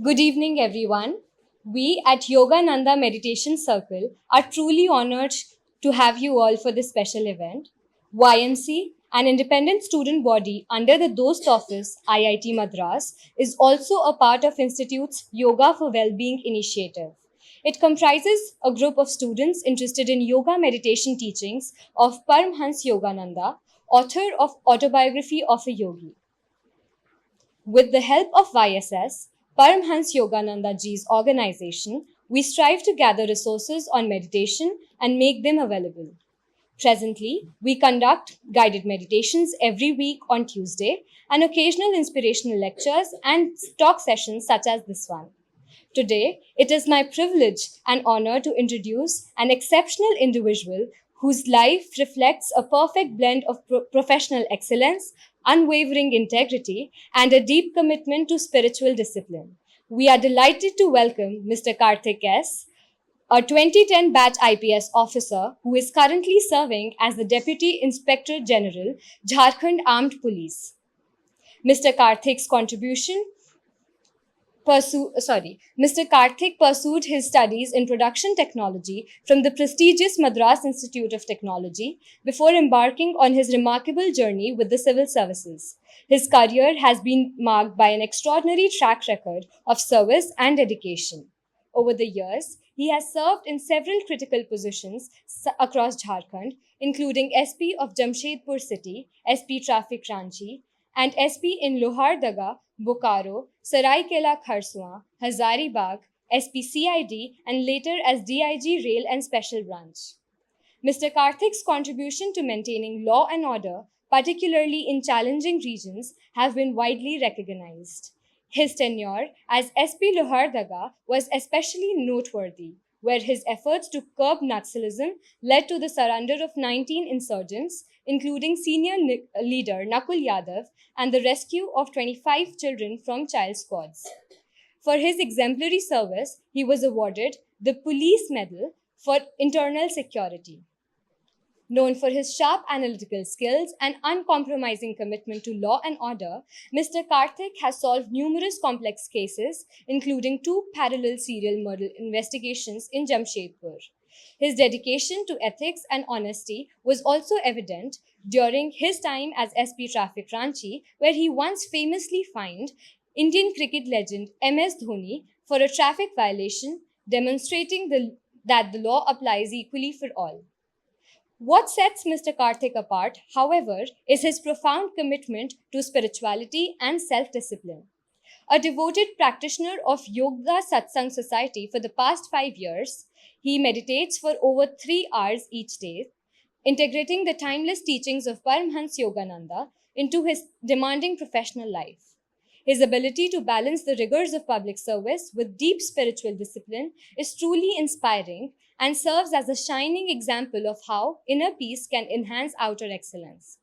Good evening, everyone. We at Yogananda Meditation Circle are truly honored to have you all for this special event. YMC, an independent student body under the DOST office, IIT Madras, is also a part of Institute's Yoga for Wellbeing initiative. It comprises a group of students interested in yoga meditation teachings of Paramhansa Yogananda, author of Autobiography of a Yogi. With the help of YSS, Paramhans Yogananda Ji's organization, we strive to gather resources on meditation and make them available. Presently, we conduct guided meditations every week on Tuesday and occasional inspirational lectures and talk sessions such as this one. Today, it is my privilege and honor to introduce an exceptional individual whose life reflects a perfect blend of professional excellence, unwavering integrity, and a deep commitment to spiritual discipline. We are delighted to welcome Mr. Karthik S, a 2010 Batch IPS Officer who is currently serving as the Deputy Inspector General, Jharkhand Armed Police. Mr. Karthik's contribution Mr. Karthik pursued his studies in production technology from the prestigious Madras Institute of Technology before embarking on his remarkable journey with the civil services. His career has been marked by an extraordinary track record of service and dedication. Over the years, he has served in several critical positions across Jharkhand, including SP of Jamshedpur City, SP Traffic Ranchi, and SP in Lohardaga, Bokaro, Saraikela Kharsua, Hazaribagh, SPCID, and later as DIG Rail and Special Branch. Mr. Karthik's contribution to maintaining law and order, particularly in challenging regions, have been widely recognized. His tenure as SP Lohardaga was especially noteworthy, where his efforts to curb Naxalism led to the surrender of 19 insurgents, including senior leader Nakul Yadav, and the rescue of 25 children from child squads. For his exemplary service, he was awarded the Police Medal for Internal Security. Known for his sharp analytical skills and uncompromising commitment to law and order, Mr. Karthik has solved numerous complex cases, including 2 parallel serial murder investigations in Jamshedpur. His dedication to ethics and honesty was also evident during his time as SP Traffic Ranchi, where he once famously fined Indian cricket legend MS Dhoni for a traffic violation, demonstrating that the law applies equally for all. What sets Mr. Karthik apart, however, is his profound commitment to spirituality and self discipline. A devoted practitioner of Yoga Satsanga Society for the past 5 years, he meditates for over 3 hours each day, integrating the timeless teachings of Paramhansa Yogananda into his demanding professional life. His ability to balance the rigors of public service with deep spiritual discipline is truly inspiring and serves as a shining example of how inner peace can enhance outer excellence.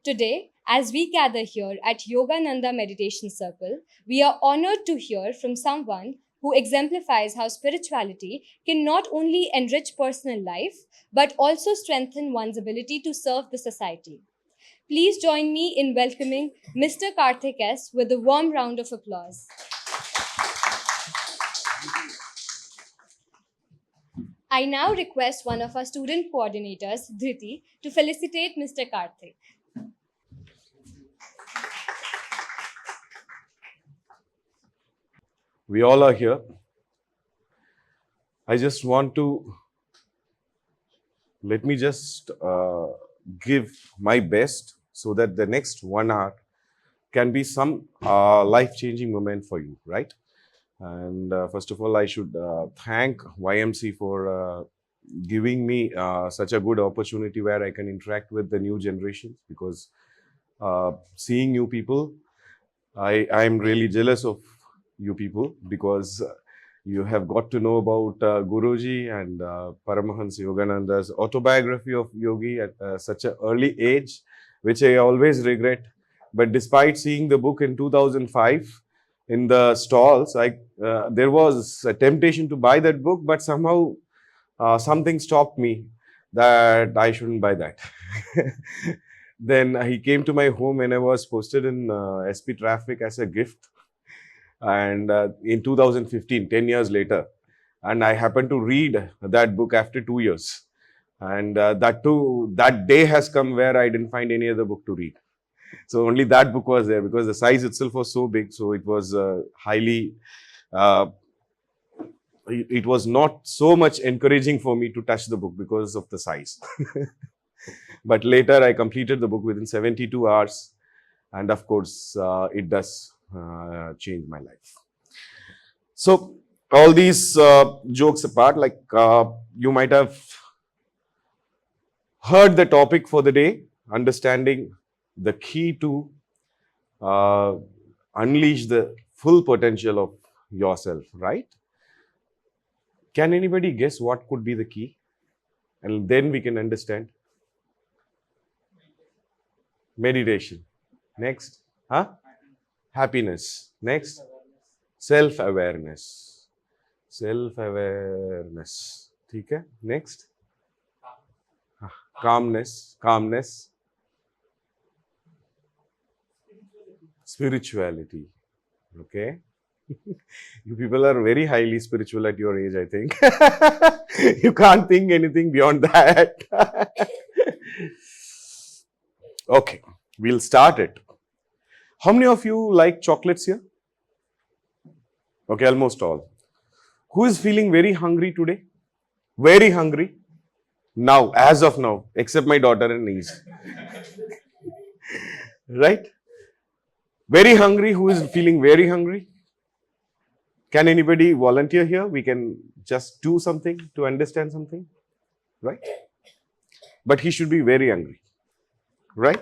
Today, as we gather here at Yogananda Meditation Circle, we are honored to hear from someone who exemplifies how spirituality can not only enrich personal life but also strengthen one's ability to serve the society. Please join me in welcoming Mr. Karthik S with a warm round of applause. I now request one of our student coordinators, Dhriti, to felicitate Mr. Karthik. We all are here. I just want to let me just give my best so that the next 1 hour can be some life-changing moment for you, right? And first of all, I should thank YMC for giving me such a good opportunity where I can interact with the new generations, because seeing new people, I'm really jealous of you people, because you have got to know about Guruji and Paramahansa Yogananda's Autobiography of Yogi at such an early age, which I always regret. But despite seeing the book in 2005 in the stalls, there was a temptation to buy that book, but somehow something stopped me that I shouldn't buy that. Then he came to my home when I was posted in SP Traffic as a gift. And in 2015, 10 years later, and I happened to read that book after 2 years. And that day has come where I didn't find any other book to read. So only that book was there because the size itself was so big. So it was highly, it was not so much encouraging for me to touch the book because of the size. But later I completed the book within 72 hours. And of course, it does change my life. So all these jokes apart, like you might have heard the topic for the day, understanding the key to unleash the full potential of yourself, right? Can anybody guess what could be the key? And then we can understand. Meditation. Next. Huh? Happiness. Next. Self-awareness. Self-awareness. Okay. Next. Calmness. Calmness. Spirituality. Okay. You people are very highly spiritual at your age, I think. You can't think anything beyond that. Okay, we'll start it. How many of you like chocolates here? Okay, almost all. Who is feeling very hungry today? Very hungry? Now, as of now, except my daughter and niece. Right? Very hungry? Who is feeling very hungry? Can anybody volunteer here? We can just do something to understand something, right? But he should be very hungry, right?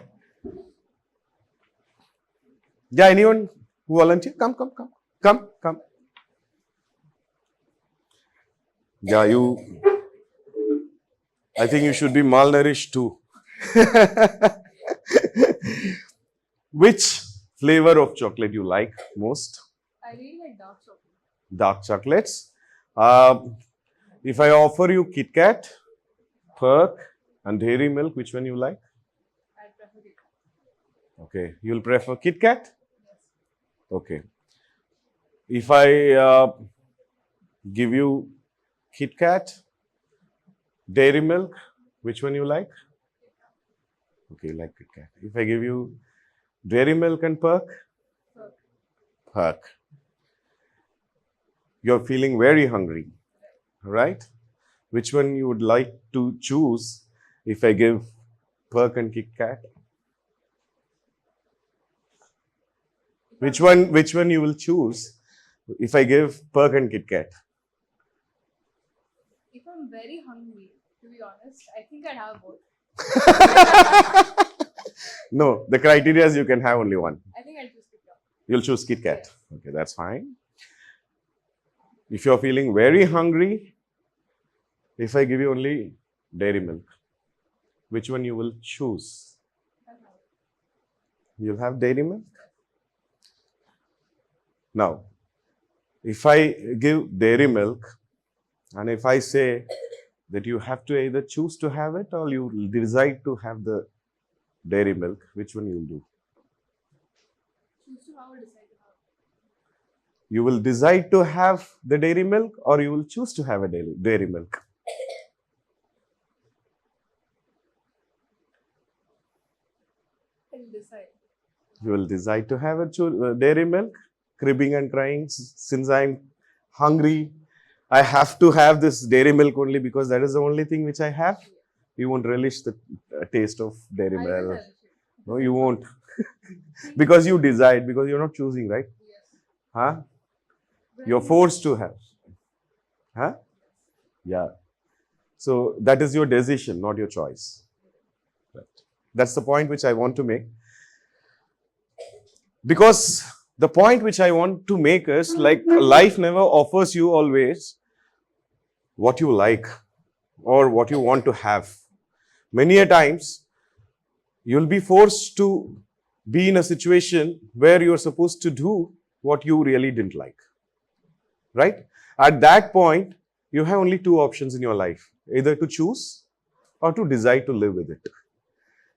Yeah, anyone who volunteer? Come. Yeah, I think you should be malnourished too. Which flavor of chocolate you like most? I really like dark chocolate. Dark chocolates. If I offer you Kit Kat, Perk, and Dairy Milk, which one you like? I prefer Kit Kat. Okay, you'll prefer Kit Kat? Yes. Okay. If I give you Kit Kat, Dairy Milk, which one you like? Okay, you like Kit Kat. If I give you Dairy Milk and Perk? Perk. You're feeling very hungry, right? Which one you would like to choose if I give Perk and Kit Kat? Which one you will choose if I give Perk and Kit Kat? If I'm very hungry, to be honest, I think I'd have both. No, the criteria is you can have only one. I think I'll choose Kit Kat. You'll choose Kit Kat. Okay, that's fine. If you're feeling very hungry, if I give you only Dairy Milk, which one you will choose? You'll have Dairy Milk? Now, if I give Dairy Milk and if I say that you have to either choose to have it or you decide to have the Dairy Milk, which one you will do? Choose to have or decide to have? You will decide to have the Dairy Milk or you will choose to have a Dairy Milk? I'll decide. You will decide to have a Dairy Milk, cribbing and crying since I'm hungry. I have to have this Dairy Milk only because that is the only thing which I have. You won't relish the taste of Dairy Milk. No, you won't. Because you decide, because you're not choosing, right? Yes. Huh? You're forced to have. Huh? Yeah. So that is your decision, not your choice. Right. That's the point which I want to make. Because the point which I want to make is like life never offers you always what you like or what you want to have. Many a times you'll be forced to be in a situation where you're supposed to do what you really didn't like. Right? At that point, you have only two options in your life, either to choose or to decide to live with it.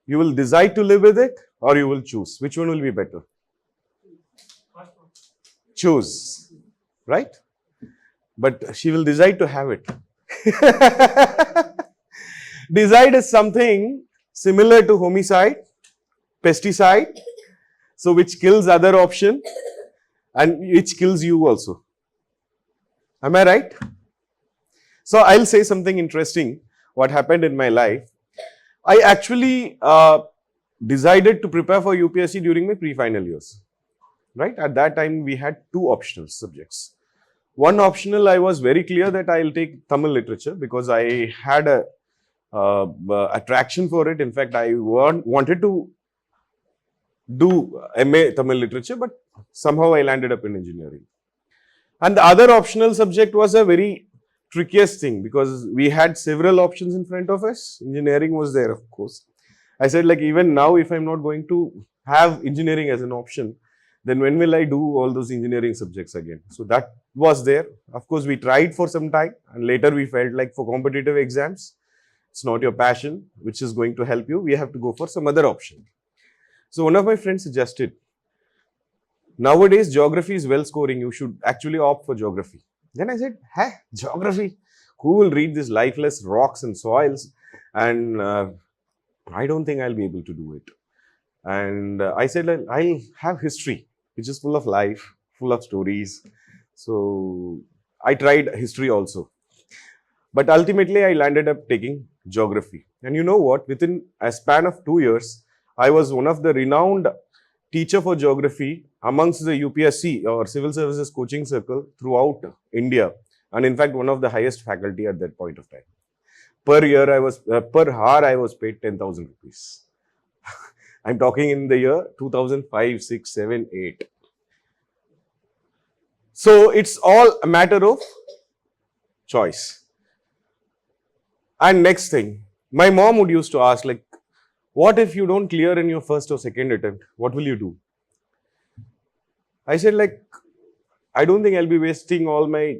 You will decide to live with it or you will choose. Which one will be better? choose, right? But she will decide to have it. Decide is something similar to homicide, pesticide, so which kills other option and which kills you also. Am I right? So I'll say something interesting what happened in my life. I actually decided to prepare for UPSC during my pre-final years. Right? At that time, we had two optional subjects. One optional, I was very clear that I'll take Tamil literature because I had a attraction for it. In fact, I wanted to do MA Tamil literature, but somehow I landed up in engineering. And the other optional subject was a very trickiest thing because we had several options in front of us. Engineering was there, of course. I said, like, even now, if I'm not going to have engineering as an option, then when will I do all those engineering subjects again? So that was there. Of course, we tried for some time and later we felt like for competitive exams, it's not your passion, which is going to help you. We have to go for some other option. So one of my friends suggested, nowadays geography is well scoring. You should actually opt for geography. Then I said, hey, geography? Who will read these lifeless rocks and soils? And I don't think I'll be able to do it. And I said, I'll have history, which is full of life, full of stories. So I tried history also. But ultimately, I landed up taking geography. And you know what? Within a span of 2 years, I was one of the renowned teacher for geography amongst the UPSC or Civil Services Coaching Circle throughout India. And in fact, one of the highest faculty at that point of time. Per year, per hour, I was paid 10,000 rupees. I'm talking in the year 2005, 6, 7, 8. So it's all a matter of choice. And next thing, my mom would used to ask, like, what if you don't clear in your first or second attempt? What will you do? I said, like, I don't think I'll be wasting all my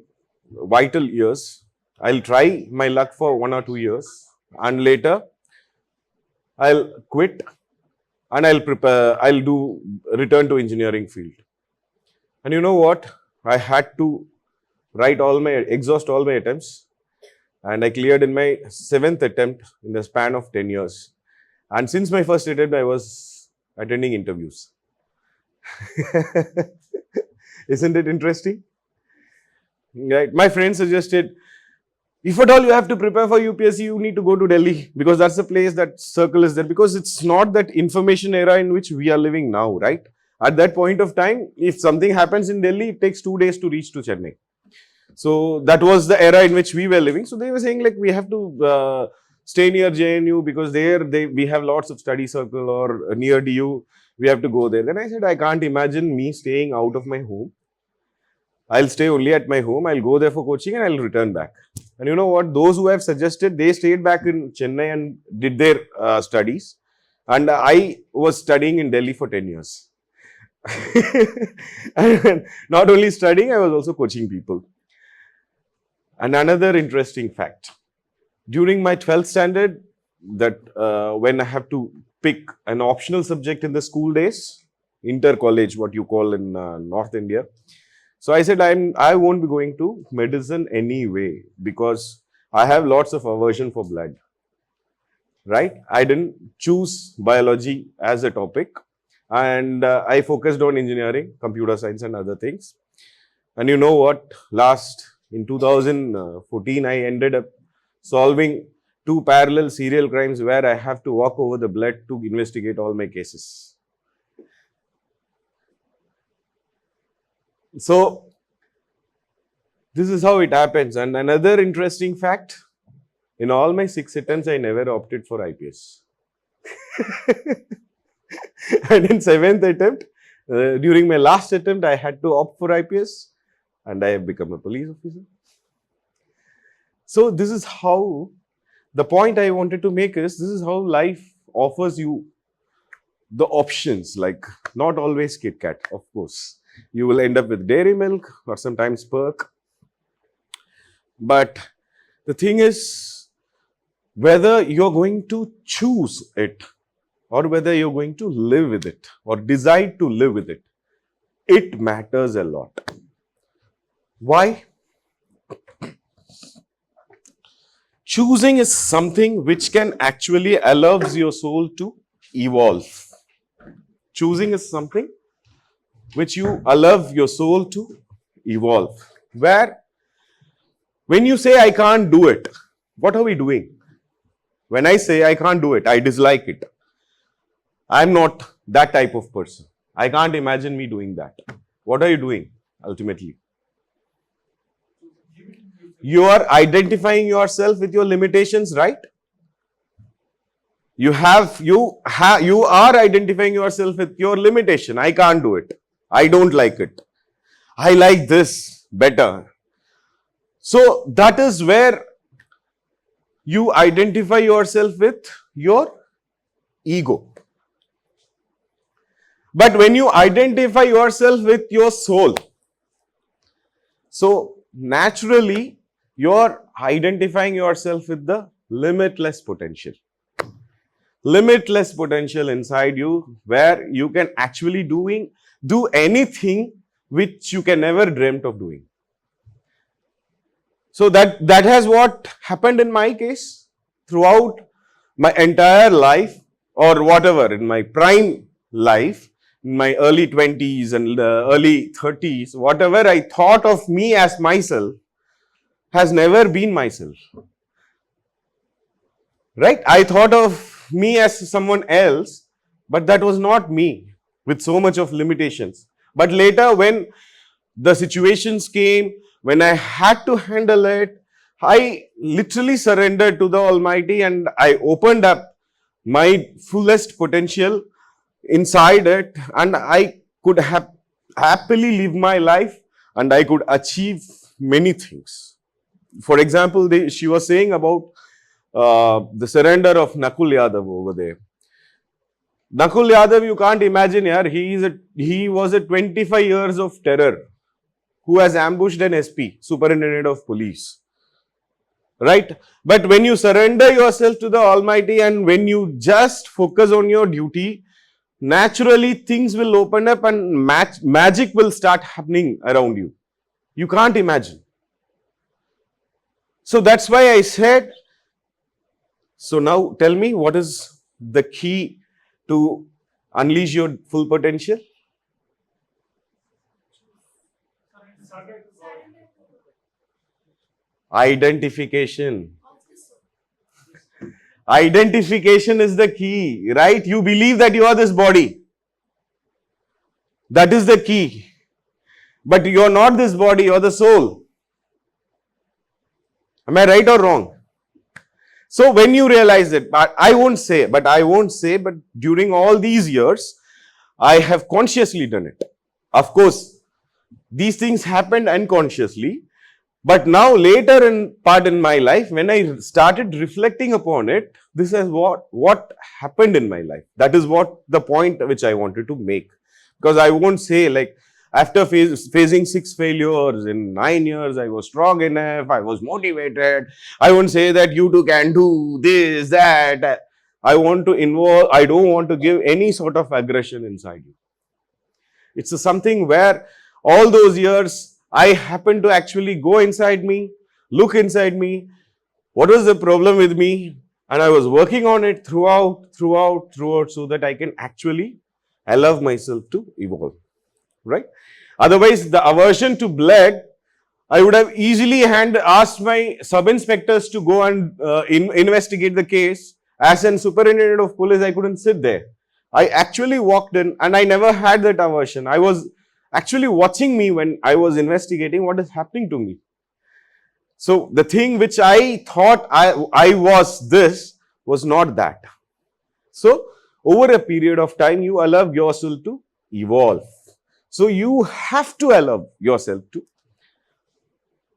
vital years. I'll try my luck for 1 or 2 years and later I'll quit and I'll return to engineering field. And you know what? I had to exhaust all my attempts and I cleared in my 7th attempt in the span of 10 years. And since my first attempt, I was attending interviews. Isn't it interesting? Right. My friend suggested, if at all you have to prepare for UPSC, you need to go to Delhi because that's the place that circle is there. Because it's not that information era in which we are living now, right? At that point of time, if something happens in Delhi, it takes 2 days to reach to Chennai. So that was the era in which we were living. So they were saying, like, we have to stay near JNU because we have lots of study circle, or near DU, we have to go there. Then I said, I can't imagine me staying out of my home. I'll stay only at my home. I'll go there for coaching and I'll return back. And you know what? Those who have suggested, they stayed back in Chennai and did their studies. And I was studying in Delhi for 10 years. And not only studying, I was also coaching people. And another interesting fact. During my 12th standard, that when I have to pick an optional subject in the school days, inter-college, what you call in North India. So I said, I won't be going to medicine anyway because I have lots of aversion for blood. Right? I didn't choose biology as a topic and I focused on engineering, computer science and other things. And you know what? In 2014, I ended up solving 2 parallel serial crimes where I have to walk over the blood to investigate all my cases. So, this is how it happens. And another interesting fact, in all my 6 attempts, I never opted for IPS. And in 7th attempt, during my last attempt, I had to opt for IPS and I have become a police officer. So, this is how, the point I wanted to make is, this is how life offers you the options, like not always Kit Kat, of course. You will end up with dairy milk or sometimes Perk. But the thing is, whether you're going to choose it or whether you're going to live with it or decide to live with it, it matters a lot. Why? Choosing is something which can actually allows your soul to evolve. Choosing is something which you allow your soul to evolve. Where when you say I can't do it, what are we doing? When I say I can't do it, I dislike it. I'm not that type of person. I can't imagine me doing that. What are you doing ultimately? You are identifying yourself with your limitations, right? You are identifying yourself with your limitation. I can't do it. I don't like it. I like this better. So that is where you identify yourself with your ego. But when you identify yourself with your soul, so naturally you're identifying yourself with the limitless potential. Limitless potential inside you where you can actually do anything which you can never dreamt of doing. So that has what happened in my case throughout my entire life, or whatever, in my prime life, in my early 20s and early 30s, whatever I thought of me as myself has never been myself. Right? I thought of me as someone else, but that was not me, with so much of limitations. But later, when the situations came, when I had to handle it, I literally surrendered to the Almighty and I opened up my fullest potential inside it, and I could happily live my life and I could achieve many things. For example, she was saying about the surrender of Nakul Yadav over there. Nakul Yadav, you can't imagine, yaar, he was a 25 years of terror who has ambushed an SP, Superintendent of Police. Right? But when you surrender yourself to the Almighty and when you just focus on your duty, naturally things will open up and magic will start happening around you. You can't imagine. So that's why I said, so now tell me, what is the key to unleash your full potential? Identification. Identification is the key, right? You believe that you are this body. That is the key. But you are not this body, you are the soul. Am I right or wrong? So when you realize it, but during all these years, I have consciously done it. Of course, these things happened unconsciously. But now later in my life, when I started reflecting upon it, this is what happened in my life. That is what the point which I wanted to make. Because I won't say like after facing 6 failures in 9 years, I was strong enough, I was motivated. I won't say that you too can do this, that. I don't want to give any sort of aggression inside you. It's something where all those years I happened to actually go inside me, look inside me, what was the problem with me, and I was working on it throughout, so that I can actually allow myself to evolve, right? Otherwise, the aversion to blood, I would have easily asked my sub-inspectors to go and investigate the case. As a superintendent of police, I couldn't sit there. I actually walked in and I never had that aversion. I was actually watching me when I was investigating what is happening to me. So the thing which I thought I was this was not that. So over a period of time, you allow yourself to evolve. So you have to allow yourself to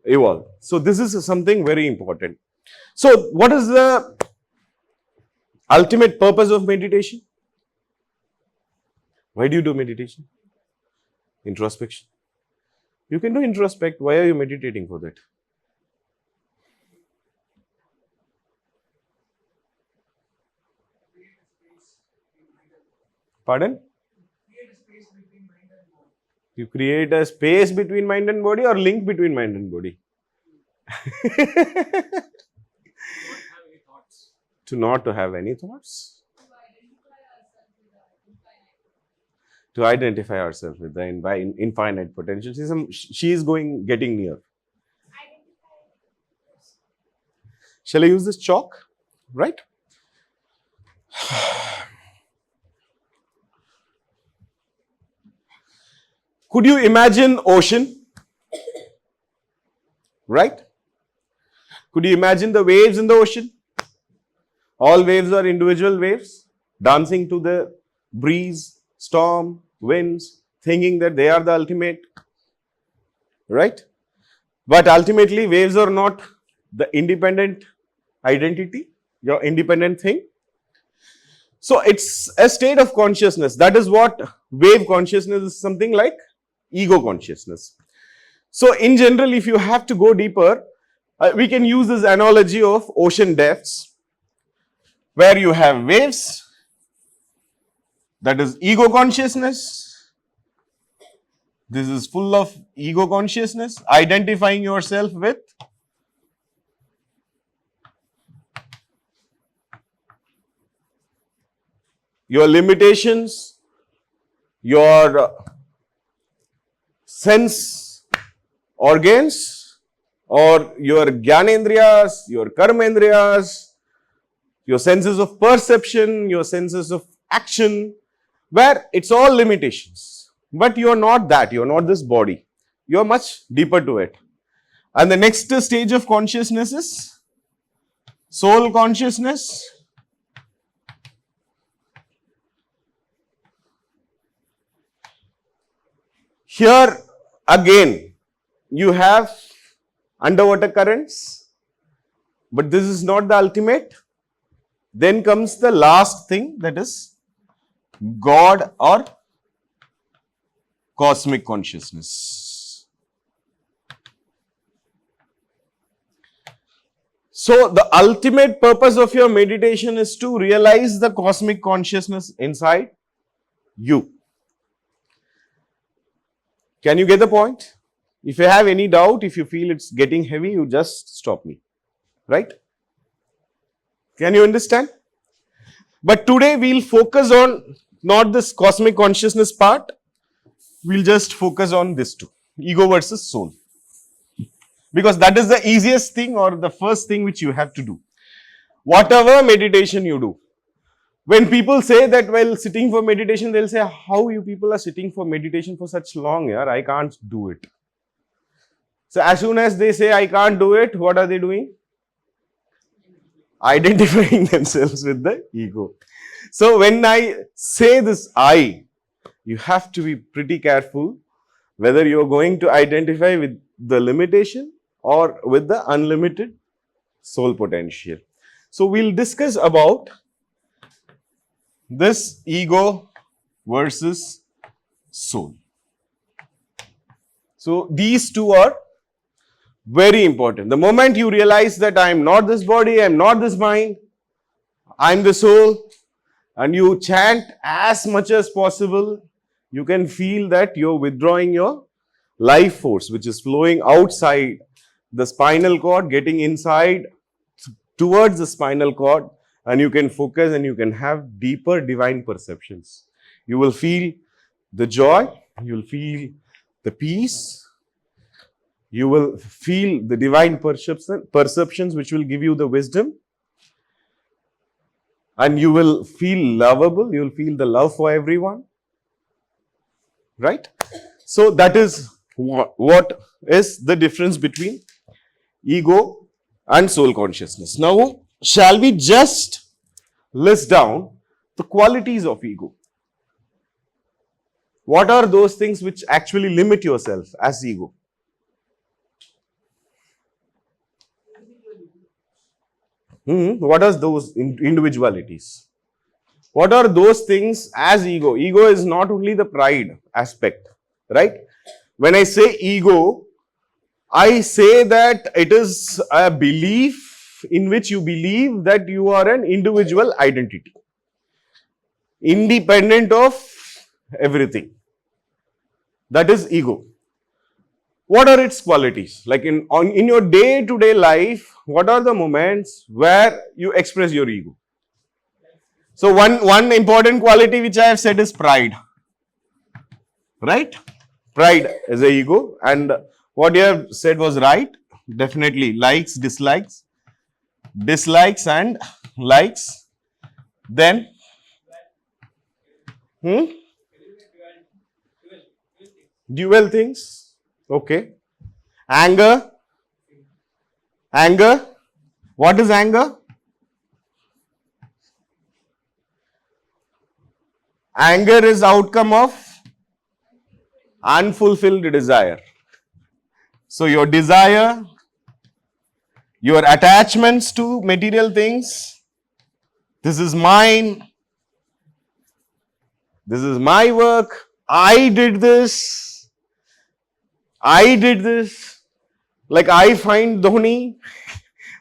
evolve. So this is something very important. So what is the ultimate purpose of meditation? Why do you do meditation? Introspection. You can do introspect. Why are you meditating for that? Pardon? You create a space between mind and body or link between mind and body? To not to have any thoughts. To identify ourselves with the infinite potential. She is getting near. Shall I use this chalk? Right? Could you imagine ocean? Right? Could you imagine the waves in the ocean? All waves are individual waves, dancing to the breeze, storm, winds, thinking that they are the ultimate. Right? But ultimately, waves are not the independent identity, your independent thing. So it's a state of consciousness. That is what wave consciousness is, something like ego consciousness. So in general, if you have to go deeper, we can use this analogy of ocean depths, where you have waves, that is ego consciousness. This is full of ego consciousness, identifying yourself with your limitations, your sense organs, or your gyanendriyas, your karmendriyas, your senses of perception, your senses of action, where it's all limitations. But you are not that, you are not this body. You are much deeper to it. And the next stage of consciousness is soul consciousness. Here again, you have underwater currents, but this is not the ultimate. Then comes the last thing, that is God or cosmic consciousness. So the ultimate purpose of your meditation is to realize the cosmic consciousness inside you. Can you get the point? If you have any doubt, if you feel it's getting heavy, you just stop me. Right? Can you understand? But today we'll focus on not this cosmic consciousness part. We'll just focus on this two. Ego versus soul. Because that is the easiest thing or the first thing which you have to do. Whatever meditation you do. When people say that while sitting for meditation, they'll say, how you people are sitting for meditation for such long, yaar, I can't do it. So as soon as they say I can't do it, what are they doing? Identifying themselves with the ego. So when I say this I, you have to be pretty careful whether you're going to identify with the limitation or with the unlimited soul potential. So we'll discuss about this ego versus soul. So these two are very important. The moment you realize that I am not this body, I am not this mind, I am the soul, and you chant as much as possible, you can feel that you're withdrawing your life force, which is flowing outside the spinal cord, getting inside towards the spinal cord, and you can focus and you can have deeper divine perceptions. You will feel the joy, you will feel the peace, you will feel the divine perceptions which will give you the wisdom, and you will feel lovable, you will feel the love for everyone. Right? So that is what is the difference between ego and soul consciousness. Now, shall we just list down the qualities of ego? What are those things which actually limit yourself as ego? What are those individualities? What are those things as ego? Ego is not only the pride aspect, right? When I say ego, I say that it is a belief in which you believe that you are an individual identity, independent of everything. That is ego. What are its qualities? Like in your day-to-day life, what are the moments where you express your ego? So one important quality which I have said is pride. Right? Pride is a ego, and what you have said was right. Definitely likes, dislikes, and likes. Then, dual things. Okay. Anger. Anger. What is anger? Anger is outcome of unfulfilled desire. So your desire, your attachments to material things, this is mine, this is my work, I did this, like I find Dhoni,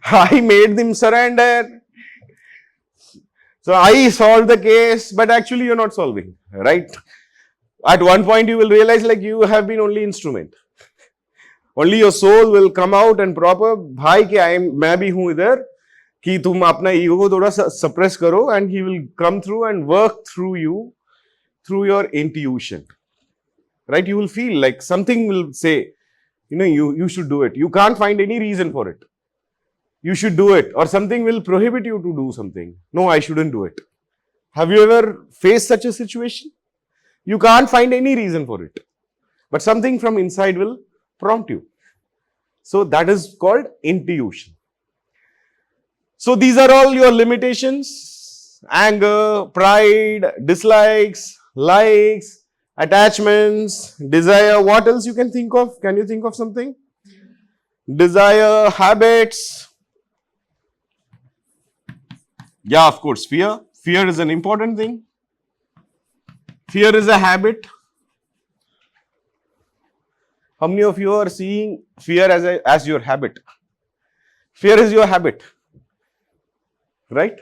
I made them surrender, so I solved the case, but actually you're not solving, right? At one point you will realize like you have been only instrument. Only your soul will come out and proper, भाई कि मैं भी हूँ इधर कि तुम अपना ego को थोड़ा suppress करो, and he will come through and work through you through your intuition. Right? You will feel like something will say, you should do it. You can't find any reason for it. You should do it, or something will prohibit you to do something. No, I shouldn't do it. Have you ever faced such a situation? You can't find any reason for it, but something from inside will prompt you. So that is called intuition. So these are all your limitations: anger, pride, dislikes, likes, attachments, desire. What else you can think of? Can you think of something? Desire, habits. Yeah, of course, fear. Fear is an important thing. Fear is a habit. How many of you are seeing fear as your habit? Fear is your habit, right?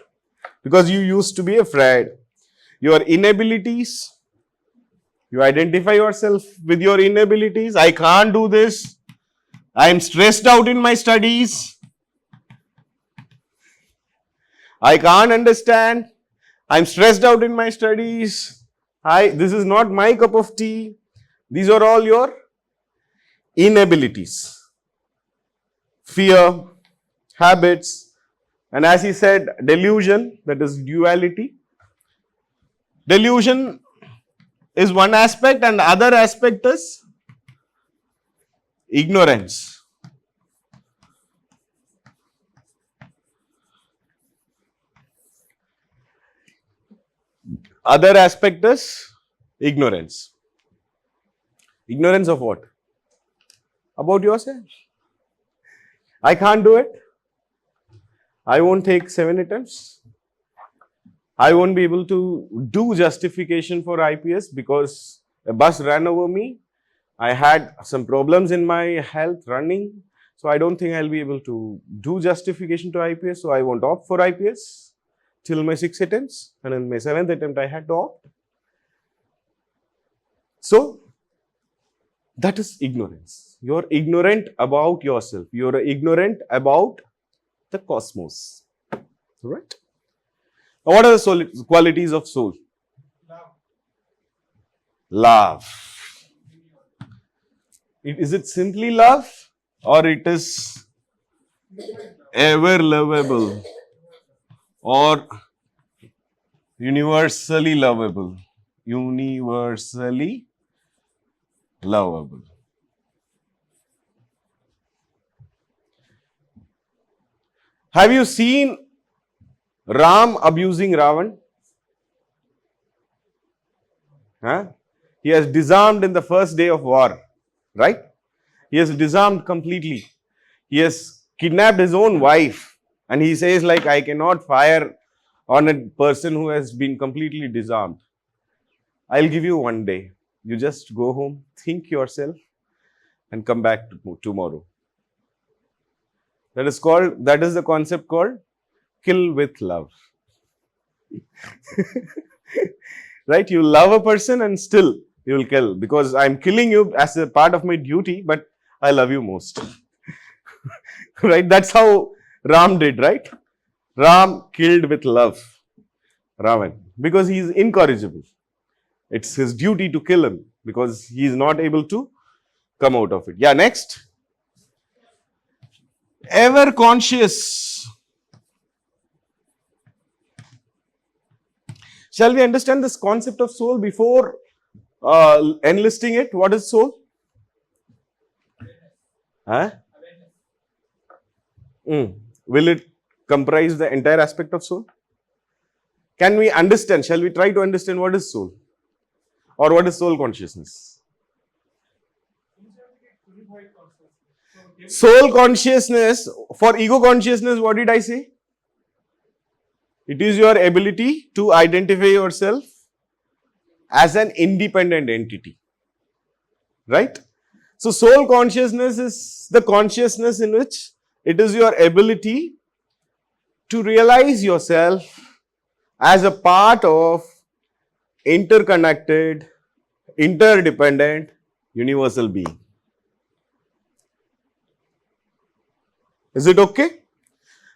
Because you used to be afraid. Your inabilities, you identify yourself with your inabilities. I can't do this. I am stressed out in my studies. I can't understand. I'm stressed out in my studies. This is not my cup of tea. These are all your inabilities. Fear, habits, and as he said, delusion, that is duality. Delusion is one aspect, and the other aspect is ignorance. Other aspect is ignorance. Ignorance of what? About yourself. I can't do it. I won't take 7 attempts. I won't be able to do justification for IPS because a bus ran over me. I had some problems in my health running. So I don't think I'll be able to do justification to IPS. So I won't opt for IPS till my 6 attempts. And in my 7th attempt, I had to opt. So that is ignorance. You're ignorant about yourself. You're ignorant about the cosmos. Right? Now, what are the qualities of soul? Love. Is it simply love, or it is ever lovable, or universally lovable? Universally lovable. Have you seen Ram abusing Ravan? He has disarmed in the first day of war, right? He has disarmed completely. He has kidnapped his own wife, and he says like, I cannot fire on a person who has been completely disarmed. I'll give you 1 day. You just go home, think yourself, and come back tomorrow. That is the concept called kill with love. Right? You love a person and still You will kill because I'm killing you as a part of my duty, but I love you most. Right? That's how Ram did, right? Ram killed with love Ravan because he is incorrigible. It's his duty to kill him because he is not able to come out of it. Yeah, next. Ever conscious. Shall we understand this concept of soul before enlisting it? What is soul? Huh? Will it comprise the entire aspect of soul? Can we understand? Shall we try to understand what is soul? Or what is soul consciousness? Soul consciousness, for ego consciousness, what did I say? It is your ability to identify yourself as an independent entity. Right? So, soul consciousness is the consciousness in which it is your ability to realize yourself as a part of interconnected, interdependent, universal being. Is it okay?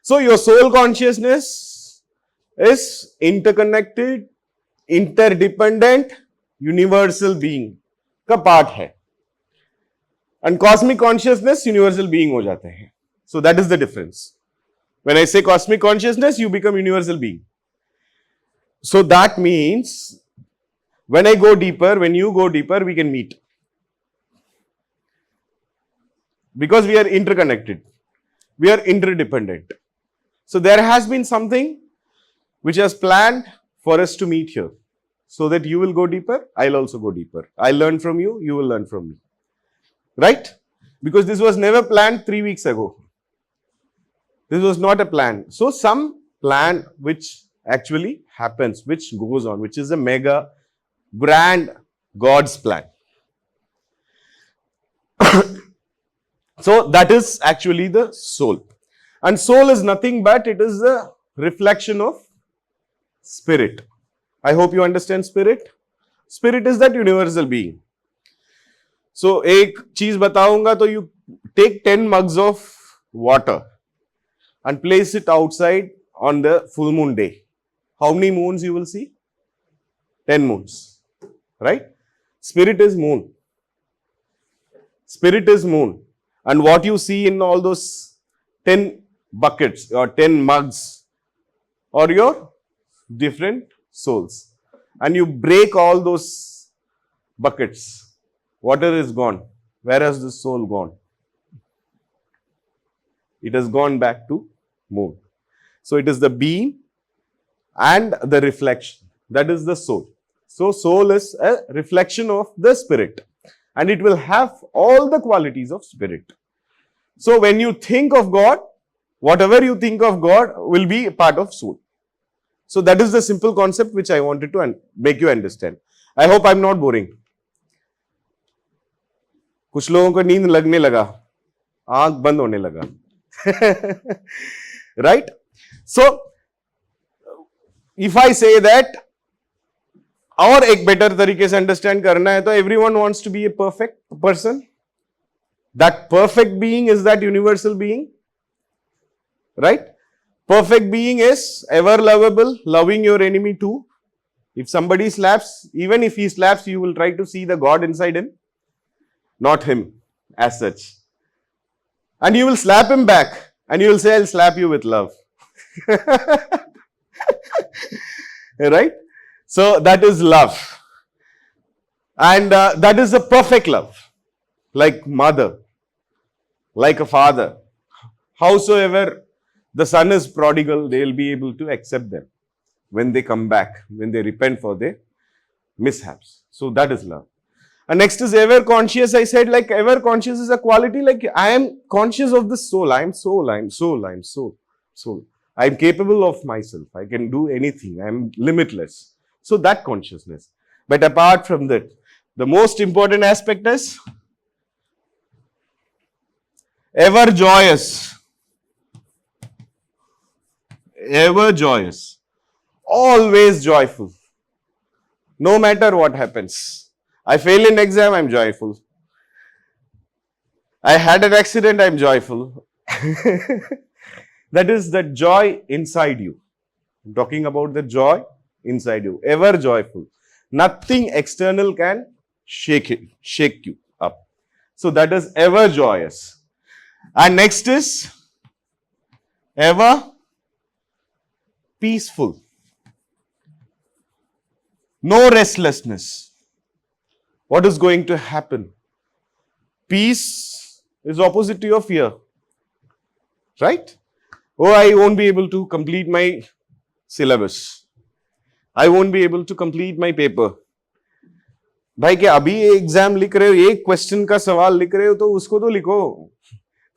So, your soul consciousness is interconnected, interdependent, universal being का part है. And cosmic consciousness universal being हो जाते हैं. So that is the difference. When I say cosmic consciousness, you become universal being. So that means when I go deeper, when you go deeper, we can meet. Because we are interconnected. We are interdependent. So there has been something which has planned for us to meet here. So that you will go deeper, I'll also go deeper. I'll learn from you, you will learn from me. Right? Because this was never planned 3 weeks ago. This was not a plan. So some plan which actually happens, which goes on, which is a mega, grand God's plan. So that is actually the soul. And soul is nothing but it is a reflection of spirit. I hope you understand spirit. Spirit is that universal being. So, एक चीज बताऊंगा तो you take 10 mugs of water and place it outside on the full moon day. How many moons you will see? 10 moons. Right? Spirit is moon. Spirit is moon. And what you see in all those 10 buckets or 10 mugs or your different souls. And you break all those buckets. Water is gone. Where has the soul gone? It has gone back to moon. So it is the being and the reflection. That is the soul. So soul is a reflection of the spirit. And it will have all the qualities of spirit. So when you think of God, whatever you think of God will be a part of soul. So that is the simple concept which I wanted to make you understand. I hope I am not boring. कुछ लोगों को नींद लगने लगा, आंख बंद होने लगा. Right? So, if I say that, और एक better तरीके से understand करना है तो everyone wants to be a perfect person. That perfect being is that universal being. Right? Perfect being is ever lovable, loving your enemy too. If somebody slaps, even if he slaps, you will try to see the God inside him. Not him as such. And you will slap him back and you will say, I'll slap you with love. Right? So that is love. And that is a perfect love. Like mother, like a father. Howsoever the son is prodigal, they will be able to accept them when they come back, when they repent for their mishaps. So that is love. And next is ever conscious. I said like ever conscious is a quality like I am conscious of the soul. I am soul, I am soul, I am soul. Soul. I am capable of myself. I can do anything. I am limitless. So that consciousness. But apart from that, the most important aspect is ever joyous. Ever joyous. Always joyful. No matter what happens. I fail in exam, I'm joyful. I had an accident, I'm joyful. That is the joy inside you. I'm talking about the joy inside you, ever joyful. Nothing external can shake you up. So that is ever joyous. And next is ever peaceful. No restlessness. What is going to happen? Peace is opposite to your fear. Right? Oh, I won't be able to complete my syllabus. I won't be able to complete my paper. भाई क्या अभी exam लिख रहे हो, एक question का सवाल लिख रहे हो तो उसको तो लिखो.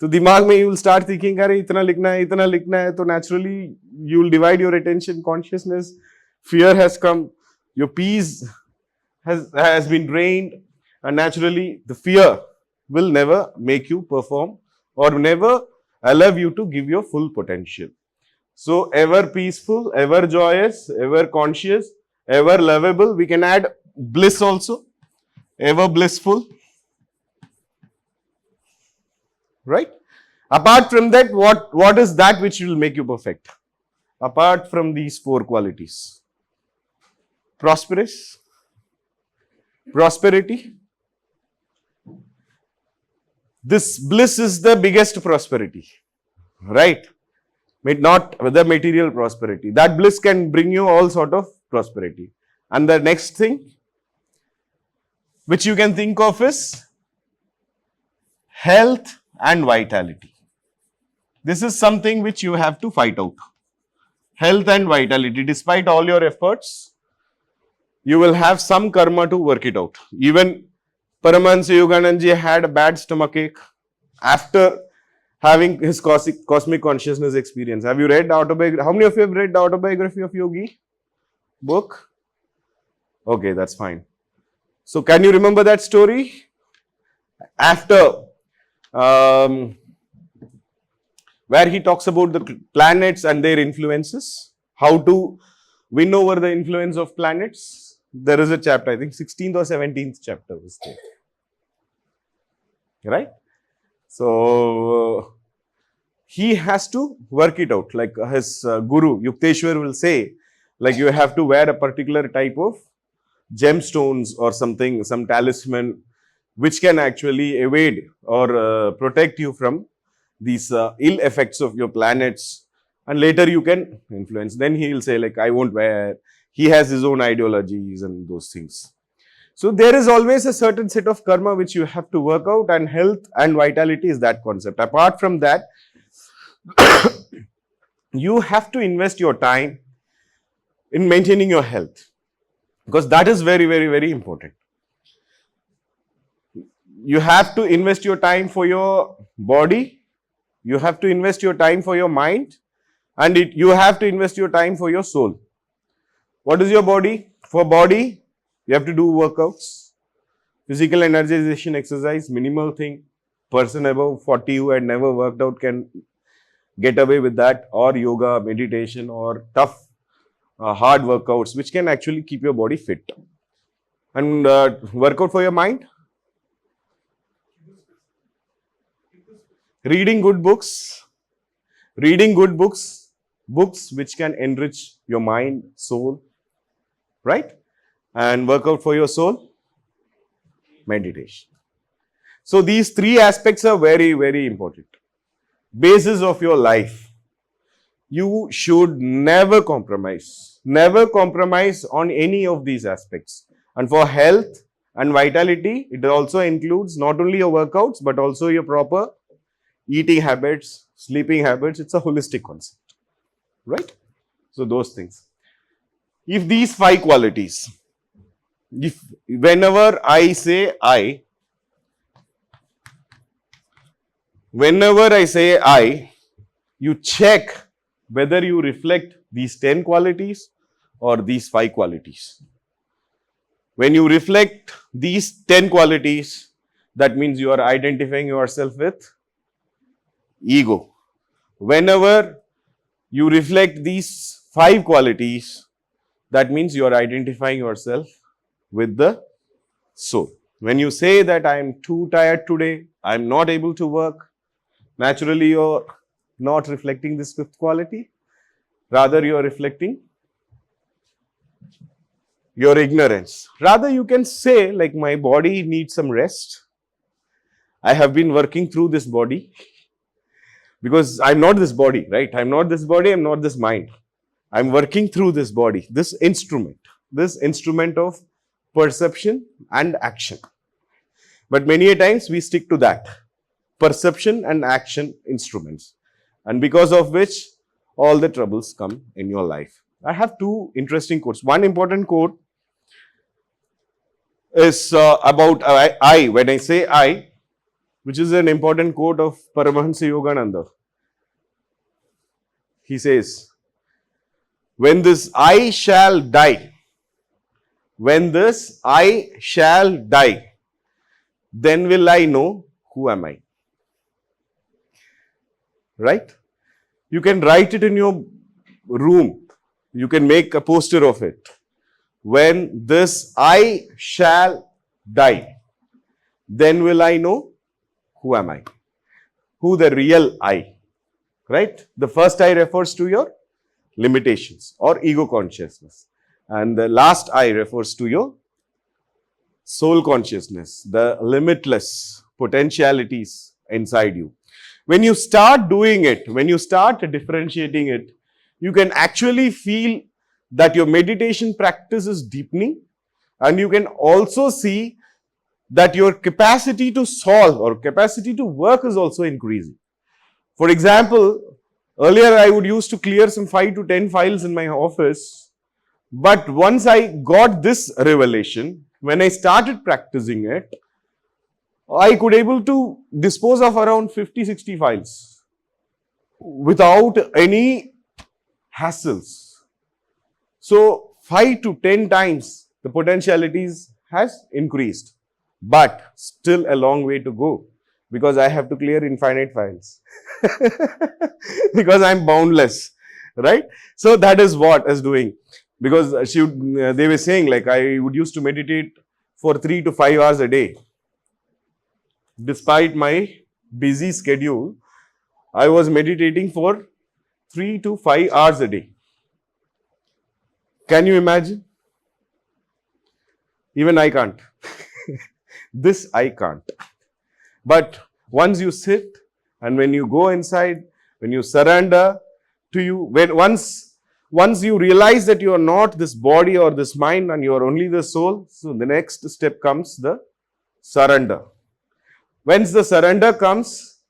तो दिमाग में यू विल स्टार्ट थिंकिंग, अरे इतना लिखना है, तो naturally you will divide your attention, consciousness, fear has come, your peace has been drained, and naturally the fear will never make you perform or never allow you to give your full potential. So ever peaceful, ever joyous, ever conscious, ever lovable. We can add bliss also, ever blissful. Right? Apart from that, what is that which will make you perfect? Apart from these four qualities. Prosperity. This bliss is the biggest prosperity, right? Not the material prosperity. That bliss can bring you all sort of prosperity. And the next thing which you can think of is health and vitality. This is something which you have to fight out. Health and vitality. Despite all your efforts, you will have some karma to work it out. Even Paramahansa Yogananda had a bad stomachache after having his cosmic consciousness experience. Have you read Autobiography? How many of you have read the Autobiography of Yogi book? Okay, that's fine. So, can you remember that story? After, where he talks about the planets and their influences, how to win over the influence of planets. There is a chapter, I think 16th or 17th chapter was there. Right? So, he has to work it out. Like his guru, Yukteswar, will say, like you have to wear a particular type of gemstones or something, some talisman, which can actually evade or protect you from these ill effects of your planets. And later you can influence. Then he will say, like, I won't wear. He has his own ideologies and those things. So there is always a certain set of karma which you have to work out, and health and vitality is that concept. Apart from that, you have to invest your time in maintaining your health, because that is very, very, very important. You have to invest your time for your body, you have to invest your time for your mind, and you have to invest your time for your soul. What is your body? For body, you have to do workouts, physical energization exercise, minimal thing. Person above 40 who had never worked out can get away with that, or yoga, meditation, or tough, hard workouts, which can actually keep your body fit. And workout for your mind? Reading good books. Books which can enrich your mind, soul, right? And workout for your soul, meditation. So these three aspects are very, very important. Basis of your life. You should never compromise. Never compromise on any of these aspects. And for health and vitality, it also includes not only your workouts, but also your proper eating habits, sleeping habits. It's a holistic concept. Right? So those things. If these five qualities, whenever I say I, you check whether you reflect these 10 qualities or these 5 qualities. When you reflect these 10 qualities, that means you are identifying yourself with ego. Whenever you reflect these 5 qualities, that means you are identifying yourself with the So, when you say that I am too tired today, I am not able to work, naturally you're not reflecting this fifth quality. Rather, you're reflecting your ignorance. Rather, you can say, like, my body needs some rest. I have been working through this body because I'm not this body, right? I'm not this body, I'm not this mind. I'm working through this body, this instrument of perception and action. But many a times we stick to that perception and action instruments, and because of which all the troubles come in your life. I have two interesting quotes. One important quote is about I. When I say I, which is an important quote of Paramahansa Yogananda. He says, when this I shall die, when this I shall die, then will I know who am I. Right? You can write it in your room. You can make a poster of it. When this I shall die, then will I know who am I. Who the real I. Right? The first I refers to your limitations or ego consciousness. And the last I refers to your soul consciousness, the limitless potentialities inside you. When you start doing it, when you start differentiating it, you can actually feel that your meditation practice is deepening, and you can also see that your capacity to solve or capacity to work is also increasing. For example, earlier I would used to clear some 5 to 10 files in my office, but once I got this revelation, when I started practicing it, I could able to dispose of around 50-60 files without any hassles. So 5 to 10 times the potentialities has increased, but still a long way to go because I have to clear infinite files because I'm boundless, right? So that is what is doing, because they were saying, like, I would used to meditate for 3 to 5 hours a day. Despite my busy schedule, I was meditating for 3 to 5 hours a day. Can you imagine? Even I can't. This I can't. But once you sit and when you go inside, when you surrender to you, once you realize that you are not this body or this mind and you are only the soul, so the next step comes the surrender. Once the surrender comes,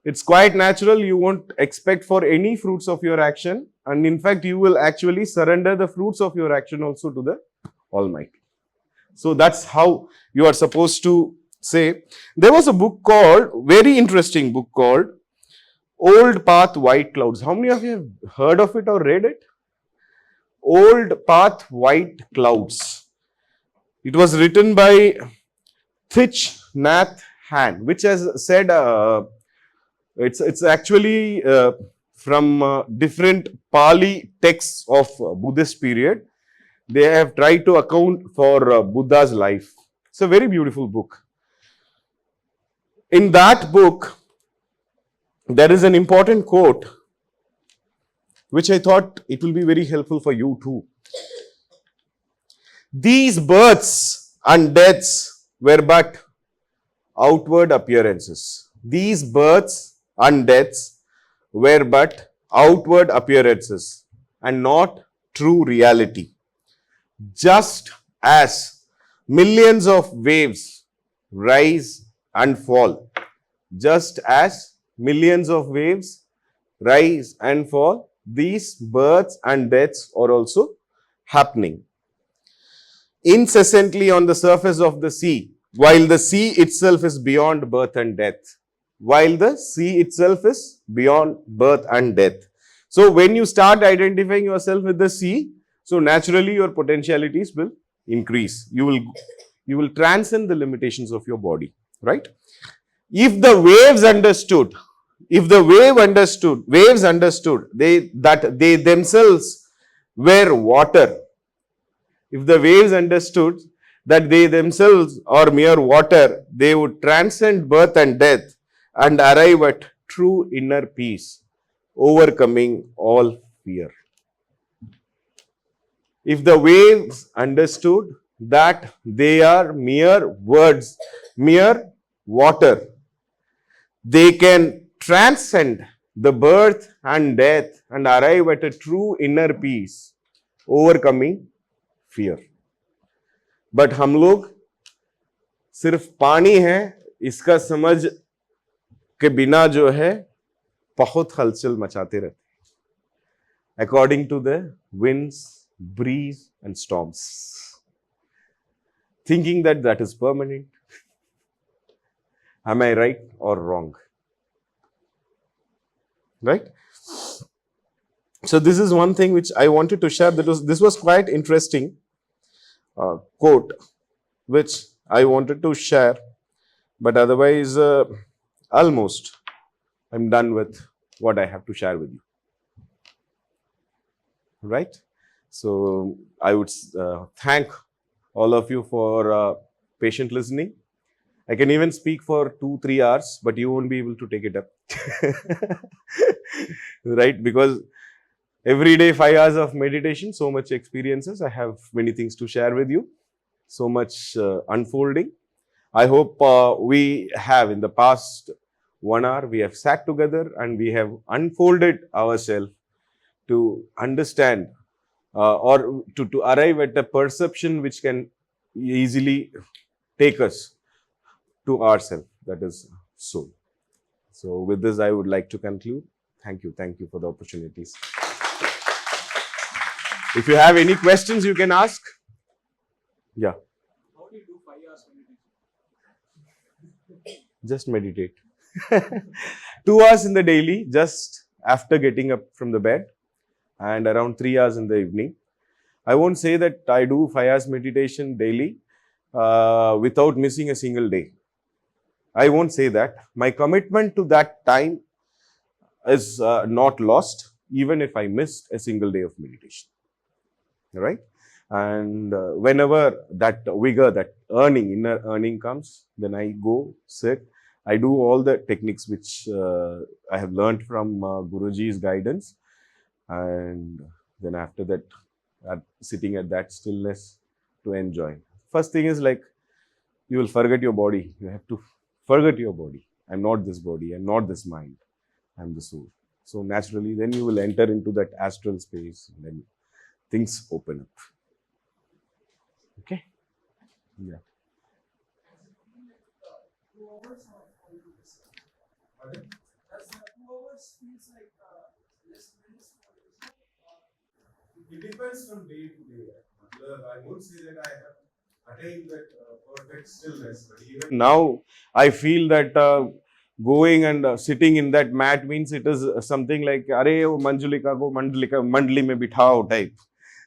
it's quite natural, you won't expect for any fruits of your action, and in fact you will actually surrender the fruits of your action also to the Almighty. So that's how you are supposed to say. There was a book called, very interesting book called Old Path, White Clouds. How many of you have heard of it or read it? Old Path, White Clouds. It was written by Thich Nhat Hanh, which has said, it's actually from different Pali texts of Buddhist period. They have tried to account for Buddha's life. It's a very beautiful book. In that book, there is an important quote which I thought it will be very helpful for you too. These births and deaths were but outward appearances. These births and deaths were but outward appearances and not true reality. Just as millions of waves rise and fall, just as millions of waves rise and fall, these births and deaths are also happening incessantly on the surface of the sea, while the sea itself is beyond birth and death. While the sea itself is beyond birth and death. So when you start identifying yourself with the sea, so naturally your potentialities will increase. You will transcend the limitations of your body, right? If the waves understood, waves understood that they themselves were water. If the waves understood that they themselves are mere water, they would transcend birth and death and arrive at true inner peace, overcoming all fear. If the waves understood that they are mere words, mere water, they can transcend the birth and death and arrive at a true inner peace, overcoming fear. But हम लोग सिर्फ पानी है इसका समझ के बिना जो है बहुत हलचल मचाते रहते हैं, according to the winds, breeze and storms, thinking that that is permanent. Am I right or wrong? Right? So this is one thing which I wanted to share. This was quite interesting quote which I wanted to share, but otherwise almost I'm done with what I have to share with you. Right? So I would thank all of you for patient listening. I can even speak for 2-3 hours, but you won't be able to take it up. Right? Because every day 5 hours of meditation, so much experiences. I have many things to share with you. So much unfolding. I hope we have in the past 1 hour, we have sat together and we have unfolded ourselves to understand or to arrive at a perception which can easily take us to ourselves, that is soul. So with this, I would like to conclude. Thank you for the opportunities. If you have any questions, you can ask. Yeah. How do you do 5 hours meditation? Just meditate. 2 hours in the daily, just after getting up from the bed, and around 3 hours in the evening. I won't say that I do 5 hours meditation daily without missing a single day. I won't say that. My commitment to that time is not lost, even if I missed a single day of meditation. Right? And whenever that vigor, that inner earning comes, then I go, sit. I do all the techniques which I have learned from Guruji's guidance. And then after that, sitting at that stillness to enjoy. First thing is like, you will forget your body. You have to forget your body. I'm not this body. I'm not this mind. I'm the soul. So naturally, then you will enter into that astral space. And then things open up. Okay? Yeah. 2 hours or how do this? Does 2 hours feels like less minutes for this? It depends from day to day. I won't say that I have attained that perfect stillness, but even now I feel that going and sitting in that mat means it is something like, अरे वो मंजुलिका को मंडली में बिठाओ type,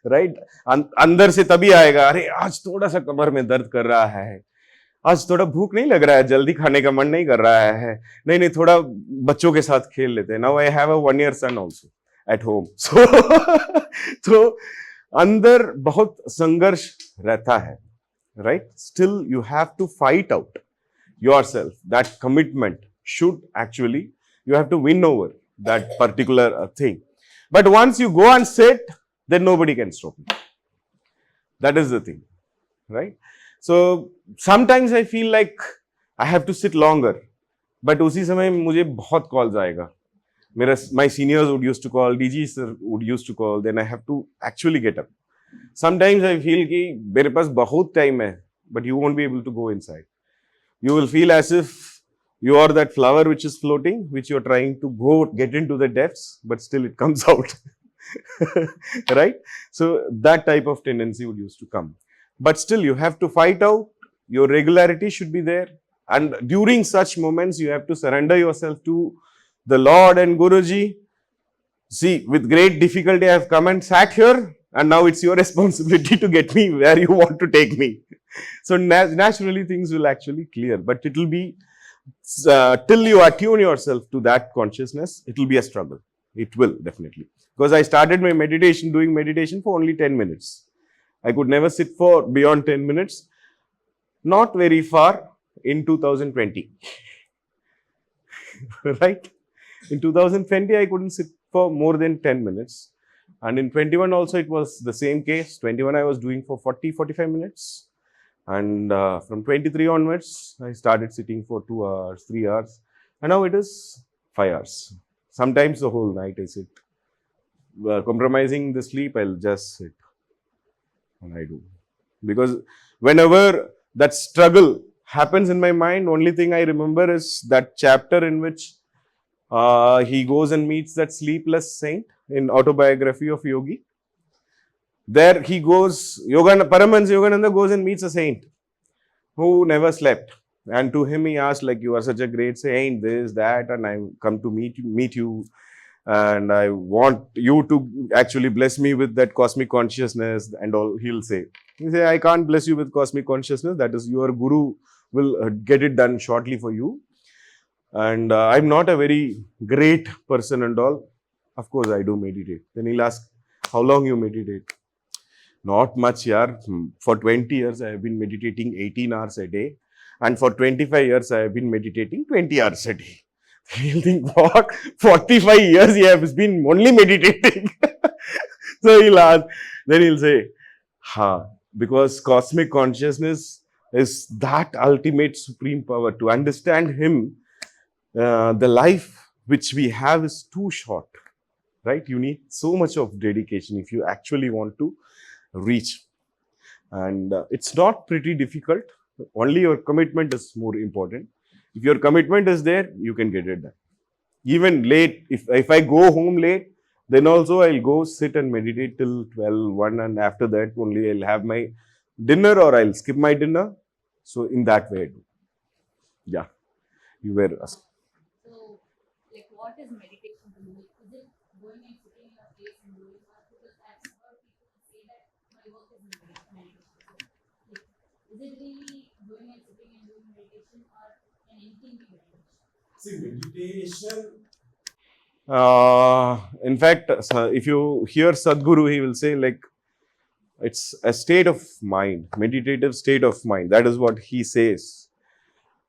right? अंदर से तभी आएगा, अरे आज थोड़ा सा कमर में दर्द कर रहा है, आज थोड़ा भूख नहीं लग रहा है, जल्दी खाने का मन नहीं कर रहा है, नहीं थोड़ा बच्चों के साथ खेल लेते हैं. Now I have a 1-year son also at home. So अंदर बहुत संघर्ष रहता है, right? Still you have to fight out yourself. That commitment should actually, you have to win over that particular thing. But once you go and sit, then nobody can stop you. That is the thing, right? So sometimes I feel like I have to sit longer, but उसी समय मुझे बहुत calls आएगा. My seniors would used to call, DG sir would used to call, then I have to actually get up. Sometimes I feel कि मेरे पास बहुत time है, but you won't be able to go inside. You will feel as if you are that flower which is floating, which you're trying to get into the depths, but still it comes out. Right? So that type of tendency would used to come. But still you have to fight out, your regularity should be there. And during such moments, you have to surrender yourself to the Lord and Guruji. See, with great difficulty, I have come and sat here, and now it's your responsibility to get me where you want to take me. So naturally, things will actually clear, but it will be till you attune yourself to that consciousness, it will be a struggle. It will definitely, because I started my doing meditation for only 10 minutes. I could never sit for beyond 10 minutes. not very far in 2020. Right? In 2020, I couldn't sit for more than 10 minutes. And in 21 also, it was the same case. 21, I was doing for 45 minutes. And from 23 onwards, I started sitting for 2 hours, 3 hours. And now it is 5 hours. Sometimes the whole night I sit. Compromising the sleep, I'll just sit. And I do. Because whenever that struggle happens in my mind, only thing I remember is that chapter in which he goes and meets that sleepless saint in Autobiography of Yogi. There he goes, Paramahansa Yogananda goes and meets a saint who never slept. And to him he asked, like, you are such a great saint, this, that, and I come to meet you. And I want you to actually bless me with that cosmic consciousness and all. He'll say, I can't bless you with cosmic consciousness. That is, your guru will get it done shortly for you. And I'm not a very great person and all. Of course, I do meditate. Then he'll ask, how long you meditate? Not much, yaar. For 20 years, I have been meditating 18 hours a day. And for 25 years, I have been meditating 20 hours a day. He'll think, what? 45 years he has been only meditating. So he'll ask, then he'll say, because cosmic consciousness is that ultimate supreme power. To understand him, the life which we have is too short, right? You need so much of dedication if you actually want to reach. And it's not pretty difficult. Only your commitment is more important. If your commitment is there, you can get it done. Even late, if I go home late, then also I'll go sit and meditate till 12, 1, and after that only I'll have my dinner or I'll skip my dinner. So in that way I do. Yeah, you were asking. So, like, what is meditation to you? Is it going and sitting in a place and doing that? Because I've heard people say that my work is meditation. So, like, is it really going and sitting and doing meditation, or can anything be meditation? See, meditation. In fact, if you hear Sadhguru, he will say, like, it's a state of mind, meditative state of mind. That is what he says.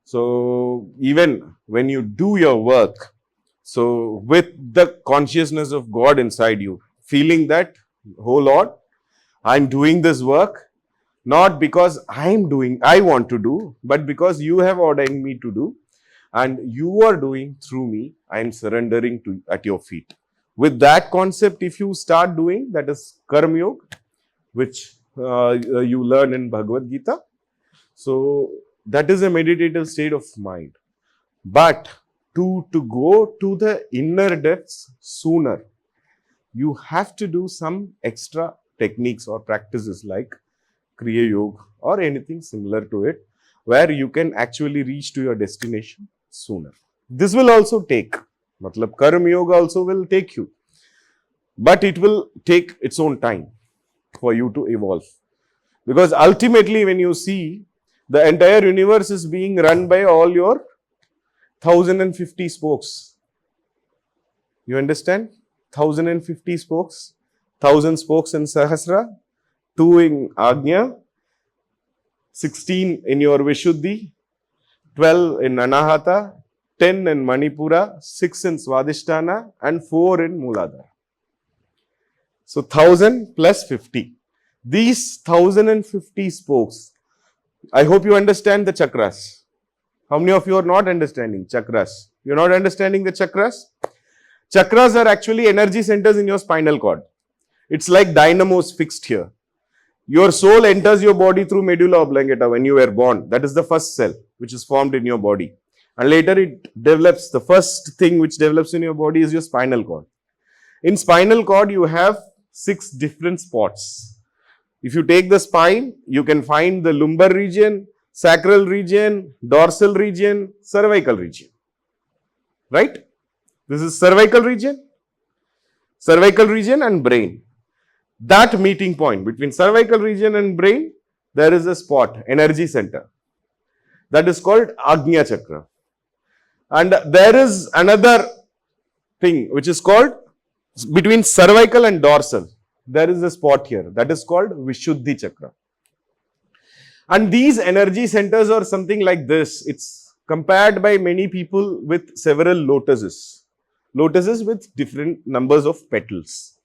So even when you do your work, so with the consciousness of God inside you, feeling that, oh Lord, I'm doing this work, not because I want to do, but because you have ordained me to do. And you are doing through me, I am surrendering to at your feet. With that concept, if you start doing, that is Karma Yoga, which you learn in Bhagavad Gita. So that is a meditative state of mind. But to go to the inner depths sooner, you have to do some extra techniques or practices like Kriya Yoga or anything similar to it, where you can actually reach to your destination sooner. This will also take, matlab Karma Yoga also will take you, but it will take its own time for you to evolve. Because ultimately when you see, the entire universe is being run by all your 1050 spokes. You understand? 1050 spokes, 1000 spokes in Sahasra, 2 in Agnya, 16 in your Vishuddhi, 12 in Anahata, 10 in Manipura, 6 in Swadhisthana, and 4 in Mooladhara. So 1000 plus 50. These 1050 spokes, I hope you understand the chakras. How many of you are not understanding chakras? You are not understanding the chakras? Chakras are actually energy centers in your spinal cord. It's like dynamos fixed here. Your soul enters your body through medulla oblongata when you were born. That is the first cell which is formed in your body. And later it develops, the first thing which develops in your body is your spinal cord. In spinal cord, you have 6 different spots. If you take the spine, you can find the lumbar region, sacral region, dorsal region, cervical region. Right? This is cervical region and brain. That meeting point between cervical region and brain, there is a spot, energy center. That is called Agnya Chakra. And there is another thing which is called between cervical and dorsal. There is a spot here that is called Vishuddhi Chakra. And these energy centers are something like this. It's compared by many people with several lotuses. Lotuses with different numbers of petals.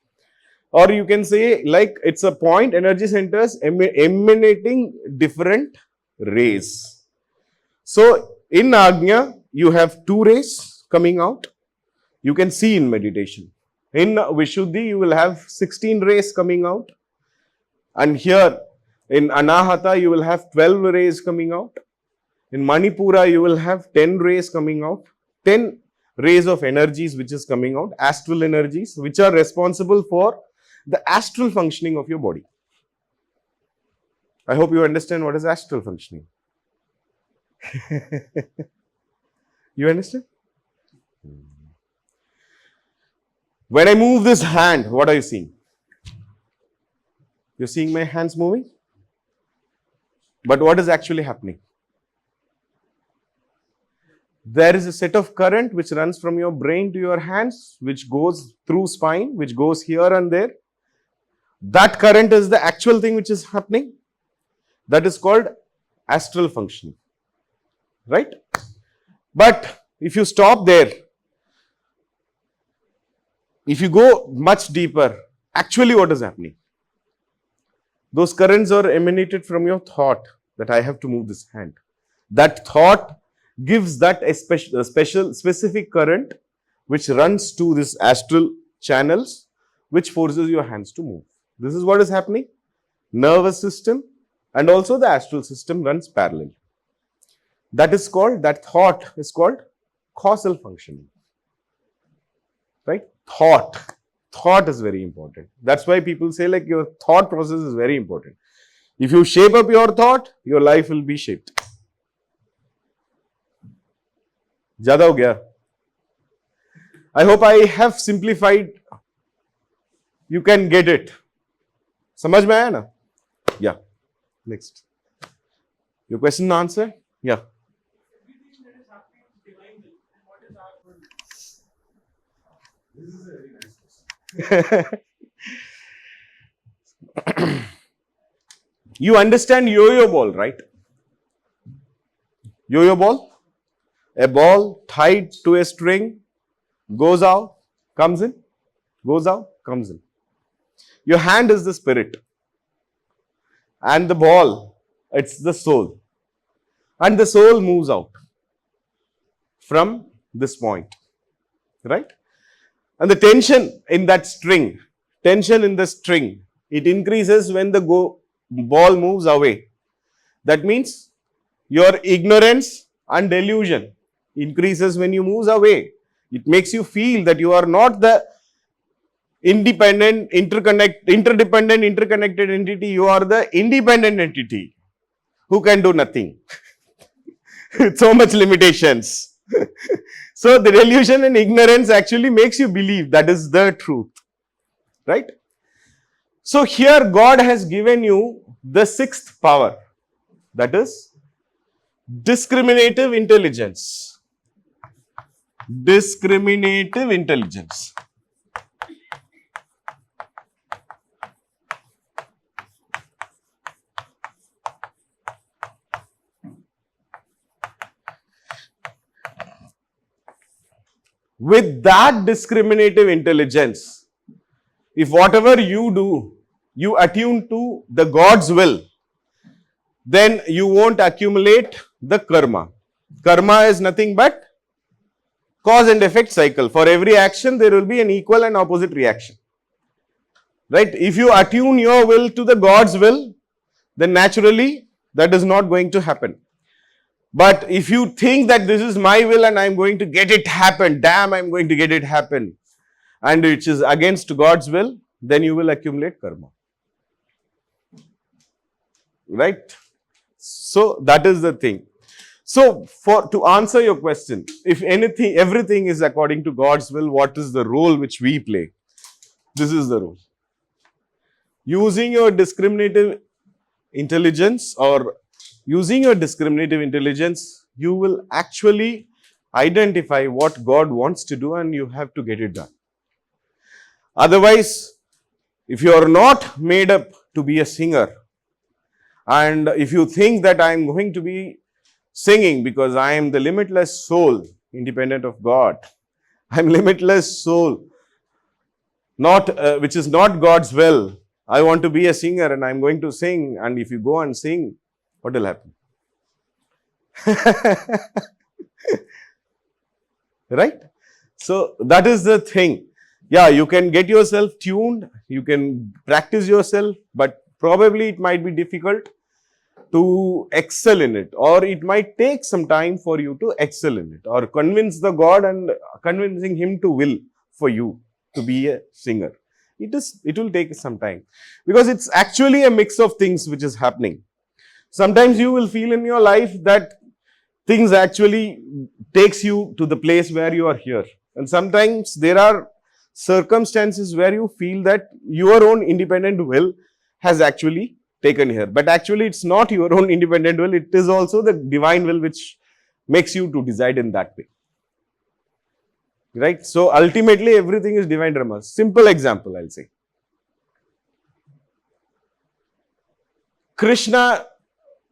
Or you can say like it's a point energy centers emanating different rays. So in Agnya, you have 2 rays coming out. You can see in meditation. In Vishuddhi, you will have 16 rays coming out. And here in Anahata, you will have 12 rays coming out. In Manipura, you will have 10 rays coming out. 10 rays of energies which is coming out, astral energies, which are responsible for the astral functioning of your body. I hope you understand what is astral functioning. You understand? When I move this hand, what are you seeing? You're seeing my hands moving? But what is actually happening? There is a set of current which runs from your brain to your hands, which goes through spine, which goes here and there. That current is the actual thing which is happening. That is called astral functioning. Right? But if you stop there, if you go much deeper, actually what is happening? Those currents are emanated from your thought that I have to move this hand. That thought gives that a specific current which runs to this astral channels which forces your hands to move. This is what is happening. Nervous system and also the astral system runs parallel. That thought is called causal functioning. Right? Thought is very important. That's why people say like your thought process is very important. If you shape up your thought, your life will be shaped. Zyada ho gaya. I hope I have simplified. You can get it. समझ में आया ना? Yeah. Next. Your question answered? Yeah. Everything that is happening divinely, and what is our role? This is a very nice question. You understand yo-yo ball, right? Yo-yo ball? A ball tied to a string, goes out, comes in, goes out, comes in. Your hand is the spirit. And the ball, it's the soul. And the soul moves out from this point. Right? And the tension in that string, it increases when the ball moves away. That means your ignorance and delusion increases when you move away. It makes you feel that you are not the interdependent, interconnected entity. You are the independent entity who can do nothing. So much limitations. So the delusion and ignorance actually makes you believe that is the truth. Right? So here God has given you the 6th power. That is discriminative intelligence. Discriminative intelligence. With that discriminative intelligence, if whatever you do, you attune to the God's will, then you won't accumulate the karma. Karma is nothing but cause and effect cycle. For every action, there will be an equal and opposite reaction. Right? If you attune your will to the God's will, then naturally that is not going to happen. But if you think that this is my will and I am going to get it happen, damn, I am going to get it happen, and which is against God's will, then you will accumulate karma. Right? So that is the thing. So to answer your question, if anything, everything is according to God's will, what is the role which we play? This is the role. Using your discriminative intelligence, you will actually identify what God wants to do and you have to get it done. Otherwise, if you are not made up to be a singer And if you think that I am going to be singing because I am the limitless soul, independent of God, I am limitless soul, not which is not God's will. I want to be a singer and I am going to sing. And if you go and sing, what will happen? Right? So that is the thing. Yeah, you can get yourself tuned, you can practice yourself, but probably it might be difficult to excel in it, or it might take some time for you to excel in it, or convince the God and convincing him to will for you to be a singer. It will take some time, because it's actually a mix of things which is happening. Sometimes you will feel in your life that things actually takes you to the place where you are here. And sometimes there are circumstances where you feel that your own independent will has actually taken here. But actually it's not your own independent will, it is also the divine will which makes you to decide in that way. Right? So ultimately everything is divine drama. Simple example I'll say. Krishna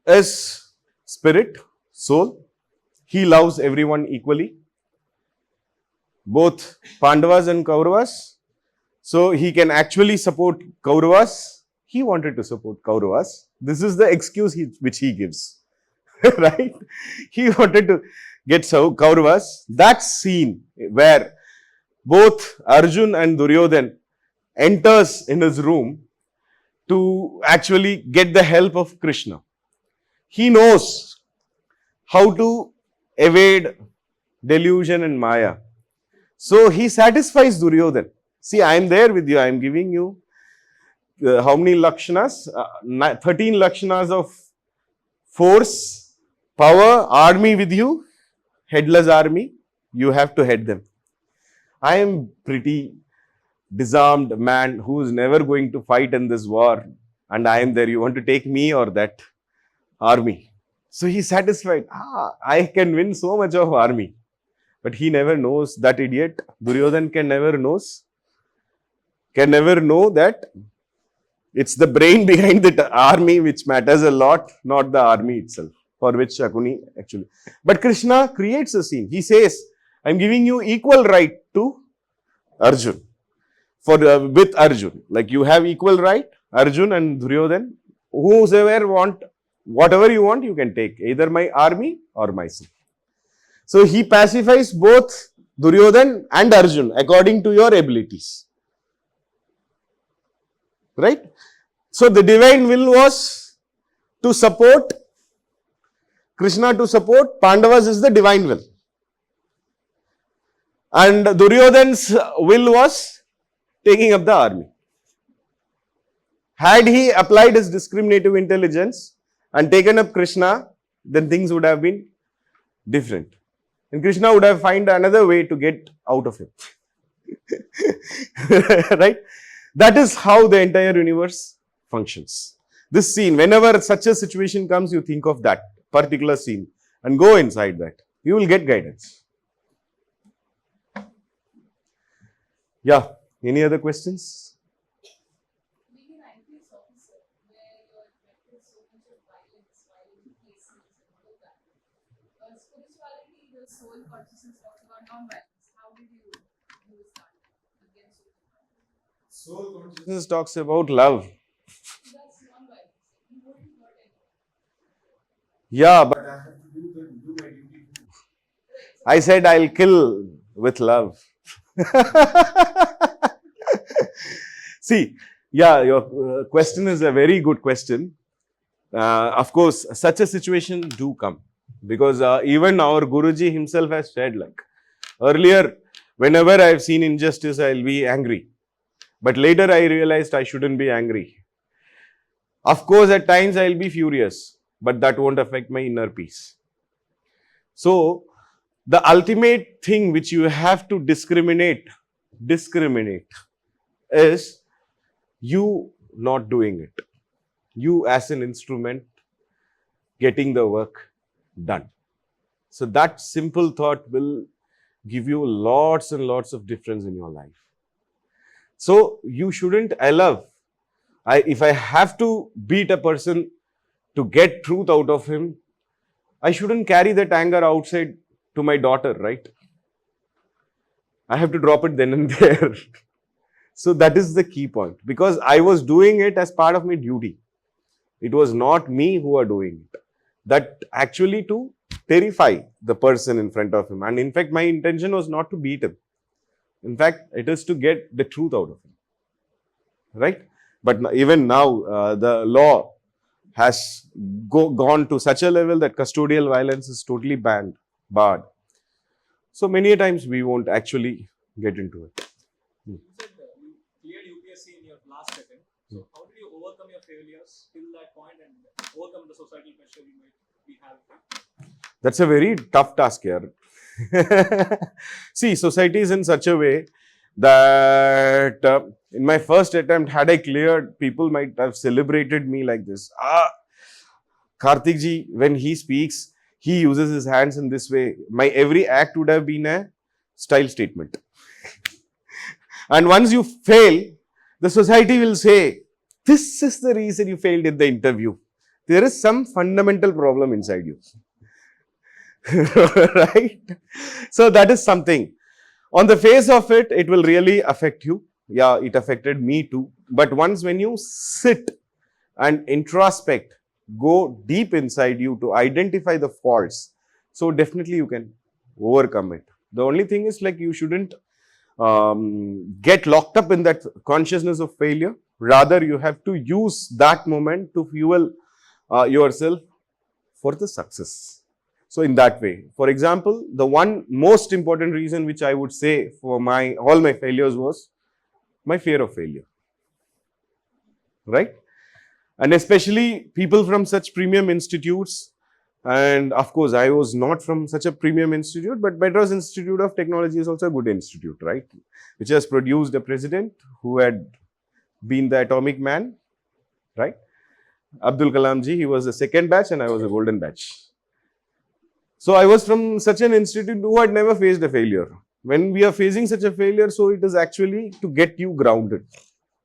is spirit, soul. He loves everyone equally, both Pandavas and Kauravas. So he can actually support Kauravas. He wanted to support Kauravas. This is the excuse which he gives. Right? He wanted to get Kauravas. That scene where both Arjun and Duryodhan enters in his room to actually get the help of Krishna. He knows how to evade delusion and Maya. So he satisfies Duryodhan. See, I am there with you. I am giving you how many Lakshanas? 13 Lakshanas of force, power, army with you, headless army. You have to head them. I am pretty disarmed man who is never going to fight in this war, and I am there. You want to take me or that army? So he satisfied. I can win so much of army. But he never knows, that idiot, Duryodhan can never know that it's the brain behind the army which matters a lot, not the army itself, for which Shakuni actually. But Krishna creates a scene. He says, I'm giving you equal right to Arjun, with Arjun. Like you have equal right, Arjun and Duryodhan, whosoever want, whatever you want, you can take, either my army or myself. So he pacifies both Duryodhan and Arjun according to your abilities. Right? So the divine will was to support, Krishna to support, Pandavas is the divine will. And Duryodhan's will was taking up the army. Had he applied his discriminative intelligence and taken up Krishna, then things would have been different. And Krishna would have found another way to get out of it. Right? That is how the entire universe functions. This scene, whenever such a situation comes, you think of that particular scene and go inside that. You will get guidance. Yeah. Any other questions? Being an IPS officer, where you're affected so much of violence, violent cases, and all of that. Spirituality, the soul consciousness talks about non-violence. How did you use that against it? Soul consciousness talks about love. That's non-violence. You wouldn't hurt anyone. Yeah, but I have to do my duty too. I said I'll kill with love. See, yeah, your question is a very good question. Of course, such a situation do come, because even our Guruji himself has said, like, earlier, whenever I have seen injustice, I'll be angry. But later I realized I shouldn't be angry. Of course, at times I'll be furious, but that won't affect my inner peace. So, the ultimate thing which you have to discriminate is you not doing it. You as an instrument getting the work done. So that simple thought will give you lots and lots of difference in your life. So you shouldn't, if I have to beat a person to get truth out of him, I shouldn't carry that anger outside to my daughter, right? I have to drop it then and there. So that is the key point, because I was doing it as part of my duty. It was not me who are doing it. That actually to terrify the person in front of him. And in fact, my intention was not to beat him. In fact, it is to get the truth out of him. Right? But even now, the law has gone to such a level that custodial violence is totally barred. So many times we won't actually get into it. You said you cleared UPSC in your last attempt. So how did you overcome your failures till that point and overcome the societal pressure you might be having? That's a very tough task here. See, society is in such a way that in my first attempt, had I cleared, people might have celebrated me like this. Karthik ji, when he speaks, he uses his hands in this way. My every act would have been a style statement. And once you fail, the society will say, this is the reason you failed in the interview. There is some fundamental problem inside you. Right? So that is something. On the face of it, it will really affect you. Yeah, it affected me too. But once when you sit and introspect, go deep inside you to identify the faults, so definitely you can overcome it. The only thing is, like, you shouldn't get locked up in that consciousness of failure. Rather, you have to use that moment to fuel yourself for the success. So in that way, for example, the one most important reason which I would say for all my failures was my fear of failure. Right? And especially people from such premium institutes, and of course, I was not from such a premium institute, but Madras Institute of Technology is also a good institute, right? Which has produced a president who had been the atomic man, right? Abdul Kalam ji, he was the second batch and I was a golden batch. So I was from such an institute who had never faced a failure. When we are facing such a failure, so it is actually to get you grounded.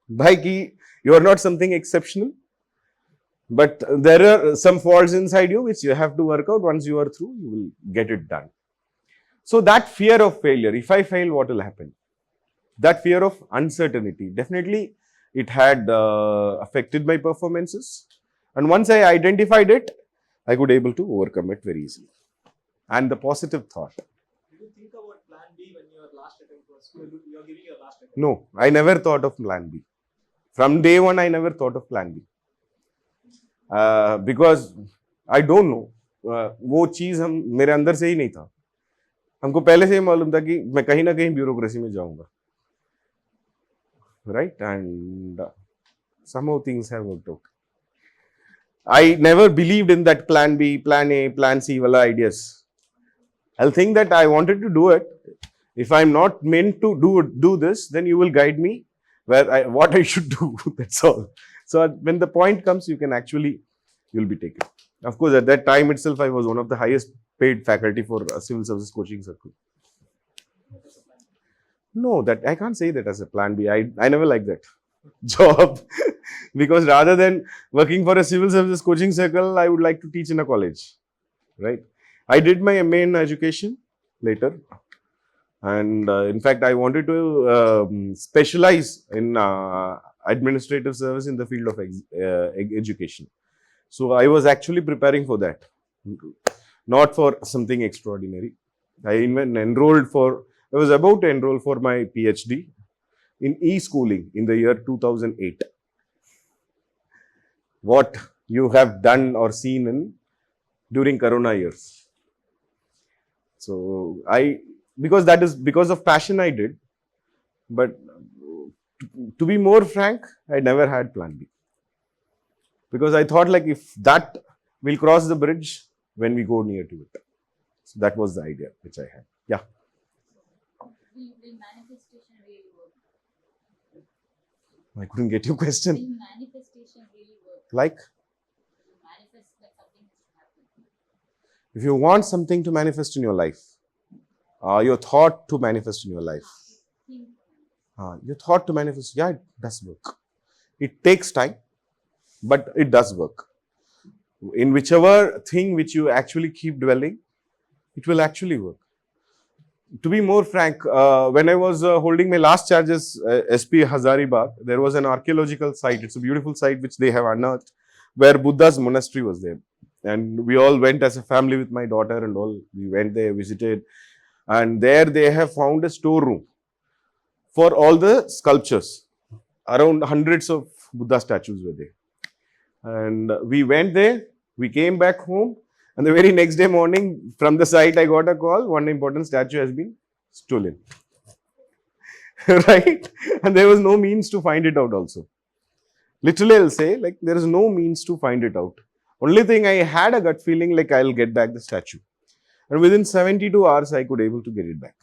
Like, you are not something exceptional, but there are some faults inside you which you have to work out. Once you are through, you will get it done. So that fear of failure, if I fail, what will happen? That fear of uncertainty, definitely it had affected my performances. And once I identified it, I could able to overcome it very easily. And the positive thought. Did you think about plan B when your last attempt was, you are giving your last attempt? No, I never thought of plan B. From day one, I never thought of plan B. Because I don't know, वो चीज़ हम मेरे अंदर से ही नहीं था. हमको पहले से ही मालूम था कि मैं कहीं ना कहीं ब्यूरोक्रेसी में जाऊंगा. Right? And somehow things have worked out. I never believed in that plan B, plan A, plan C wala ideas. I'll think that I wanted to do it. If I'm not meant to do this, then you will guide me what I should do. That's all. So when the point comes, you'll be taken. Of course, at that time itself, I was one of the highest paid faculty for a civil services coaching circle. No, that I can't say that as a plan B. I never liked that job. Because rather than working for a civil services coaching circle, I would like to teach in a college. Right? I did my MA in education later. And in fact, I wanted to specialize in administrative service in the field of education. So I was actually preparing for that, not for something extraordinary. I was about to enroll for my PhD in e-schooling in the year 2008. What you have done or seen during Corona years. So because of passion I did, but to be more frank, I never had plan B. Because I thought, like, if that will cross the bridge when we go near to it. So that was the idea which I had. Yeah. Will manifestation really work? I couldn't get your question. Will manifestation really work? Like? Manifest like something has happened. If you want something to manifest in your life, your thought to manifest in your life, your thought to manifest, yeah, it does work. It takes time, but it does work. in whichever thing which you actually keep dwelling, it will actually work. To be more frank, when I was holding my last charges, SP Hazaribagh, there was an archaeological site. It's a beautiful site which they have unearthed, where Buddha's monastery was there. And we all went as a family with my daughter and all. We went there, visited, and there they have found a storeroom for all the sculptures. Around hundreds of Buddha statues were there. And we went there, we came back home, and the very next day morning, from the site, I got a call, one important statue has been stolen. Right? And there was no means to find it out also. Literally, I'll say, like, there is no means to find it out. Only thing, I had a gut feeling like I'll get back the statue. And within 72 hours, I could able to get it back.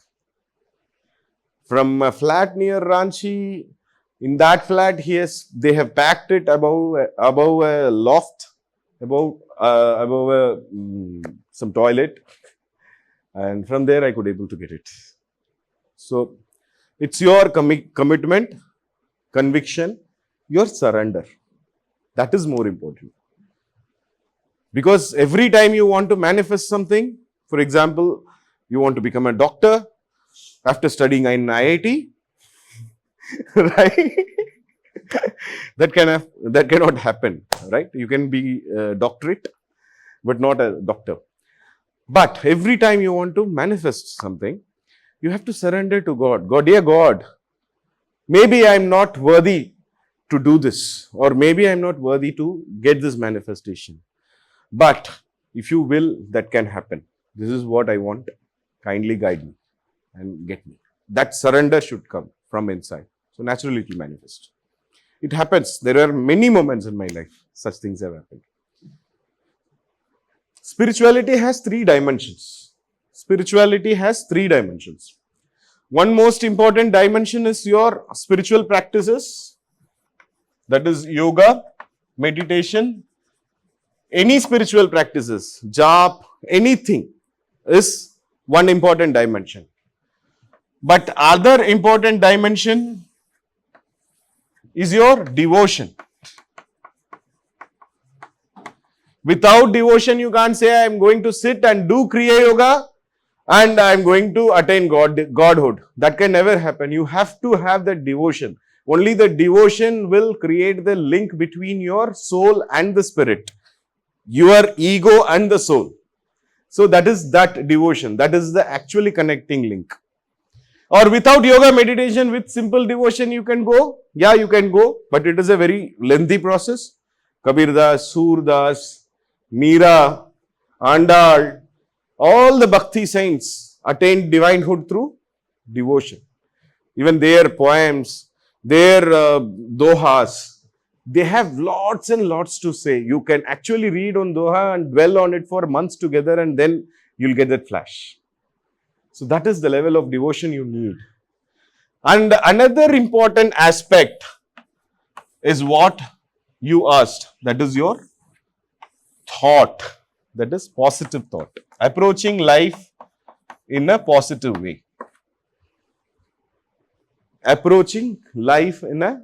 From a flat near Ranchi, in that flat, they have packed it above a loft, above some toilet, and from there I could able to get it. So it's your commitment, conviction, your surrender. That is more important. Because every time you want to manifest something, for example, you want to become a doctor after studying in IIT, right? that cannot happen, right? You can be a doctorate, but not a doctor. But every time you want to manifest something, you have to surrender to God. God, dear God, maybe I am not worthy to do this, or maybe I am not worthy to get this manifestation. But if you will, that can happen. This is what I want. Kindly guide me and get me. That surrender should come from inside. So naturally it will manifest. It happens. There are many moments in my life such things have happened. Spirituality has 3 dimensions. Spirituality has 3 dimensions. One most important dimension is your spiritual practices. That is yoga, meditation, any spiritual practices, jap, anything is one important dimension. But other important dimension is your devotion. Without devotion, you can't say, I am going to sit and do Kriya Yoga and I am going to attain Godhood. That can never happen. You have to have that devotion. Only the devotion will create the link between your soul and the spirit, your ego and the soul. So that is that devotion. That is the actually connecting link. Or without yoga, meditation, with simple devotion, you can go. Yeah, you can go, but it is a very lengthy process. Kabir Das, Surdas, Meera, Andal, all the Bhakti saints attained divinehood through devotion. Even their poems, their dohas, they have lots and lots to say. You can actually read on doha and dwell on it for months together, and then you'll get that flash. So that is the level of devotion you need. And another important aspect is what you asked. That is your thought. That is positive thought. Approaching life in a positive way. Approaching life in a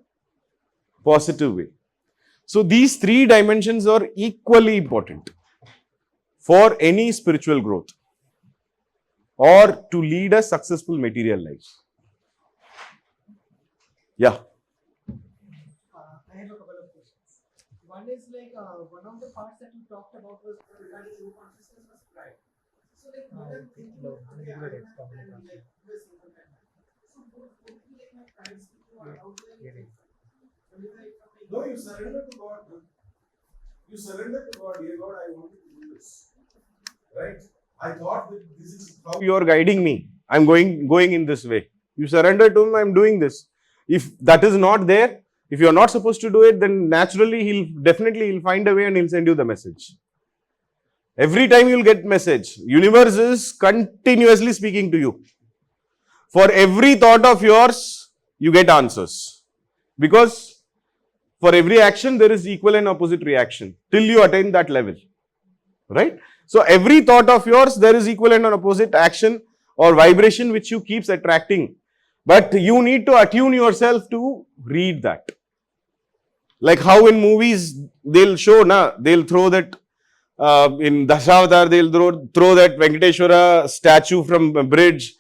positive way. So these 3 dimensions are equally important for any spiritual growth or to lead a successful material life. Yeah. I have a couple of questions. One is like one of the parts that you talked about was regarding low consciousness was pride. So like what I'm thinking of, okay, I don't have pride and like this and that. So would be like my pride speaking or how do I No, you surrender to God. You surrender to God. Dear God, I want to do this. Right? I thought that this is how you are guiding me. I am going in this way. You surrender to Him, I am doing this. If that is not there, if you are not supposed to do it, then naturally He'll find a way and He'll send you the message. Every time you'll get message, universe is continuously speaking to you. For every thought of yours, you get answers. Because for every action, there is equal and opposite reaction till you attain that level. Right? So every thought of yours, there is equal and opposite action or vibration which you keeps attracting. But you need to attune yourself to read that. Like how in movies, they'll show, they'll throw that In Dashavatar, they'll throw that Venkateshwara statue from a bridge.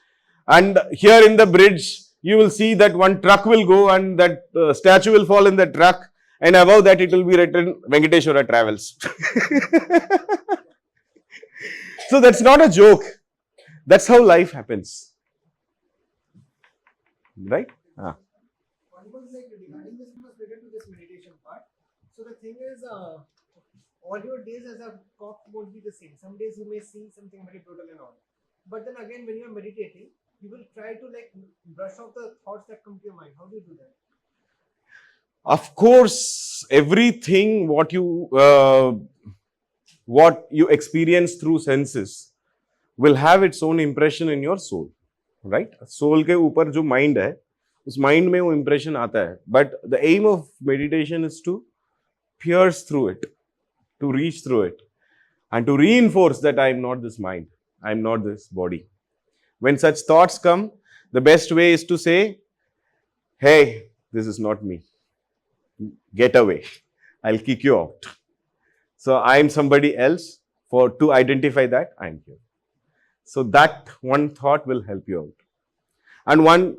And here in the bridge, you will see that one truck will go and that statue will fall in the truck. And above that, it will be written Venkateshwara Travels. So that's not a joke. That's how life happens. Right? Ah. One was like regarding this, was related to this meditation part. So the thing is, all your days as a cop won't be the same. Some days you may see something very brutal and all. But then again, when you are meditating, you will try to like brush off the thoughts that come to your mind. How do you do that? Of course, everything what you experience through senses will have its own impression in your soul, right? Soul के ऊपर जो mind है, उस mind में वो impression आता है. But the aim of meditation is to pierce through it, to reach through it, and to reinforce that I am not this mind, I am not this body. When such thoughts come, the best way is to say, hey, this is not me. Get away. I'll kick you out. So I am somebody else. To identify that, I am here. So that one thought will help you out. And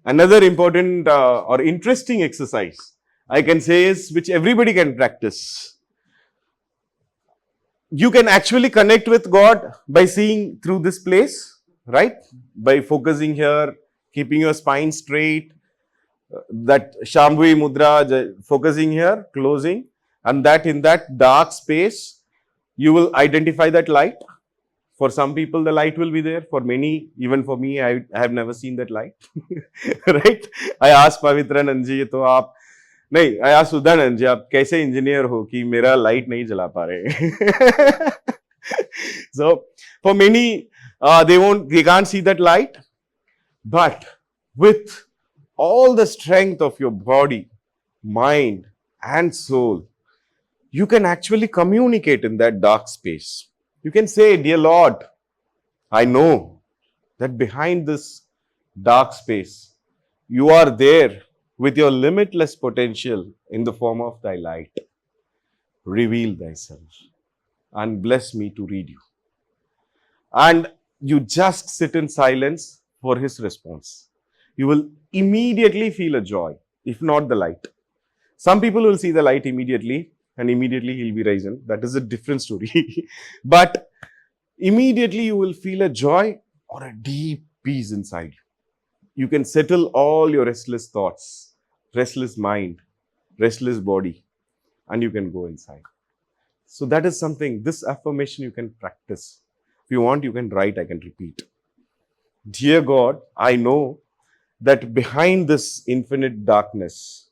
another important or interesting exercise I can say is, which everybody can practice. You can actually connect with God by seeing through this place, right? By focusing here, keeping your spine straight, that Shambhavi Mudra, focusing here, closing, and that in that dark space, you will identify that light. For some people, the light will be there. For many, even for me, I have never seen that light. Right? I asked Pavitranand ji, I asked Sudanand ji, आप कैसे engineer हो कि मेरा light नहीं जला पा रहे? So, for many, they can't see that light. But with all the strength of your body, mind, and soul, you can actually communicate in that dark space. You can say, dear Lord, I know that behind this dark space, you are there with your limitless potential in the form of thy light. Reveal thyself and bless me to read you. And you just sit in silence for his response. You will immediately feel a joy, if not the light. Some people will see the light immediately and immediately he'll be risen. That is a different story. But immediately you will feel a joy or a deep peace inside you. You can settle all your restless thoughts, restless mind, restless body, and you can go inside. So that is something, this affirmation you can practice. If you want, you can write, I can repeat. Dear God, I know that behind this infinite darkness,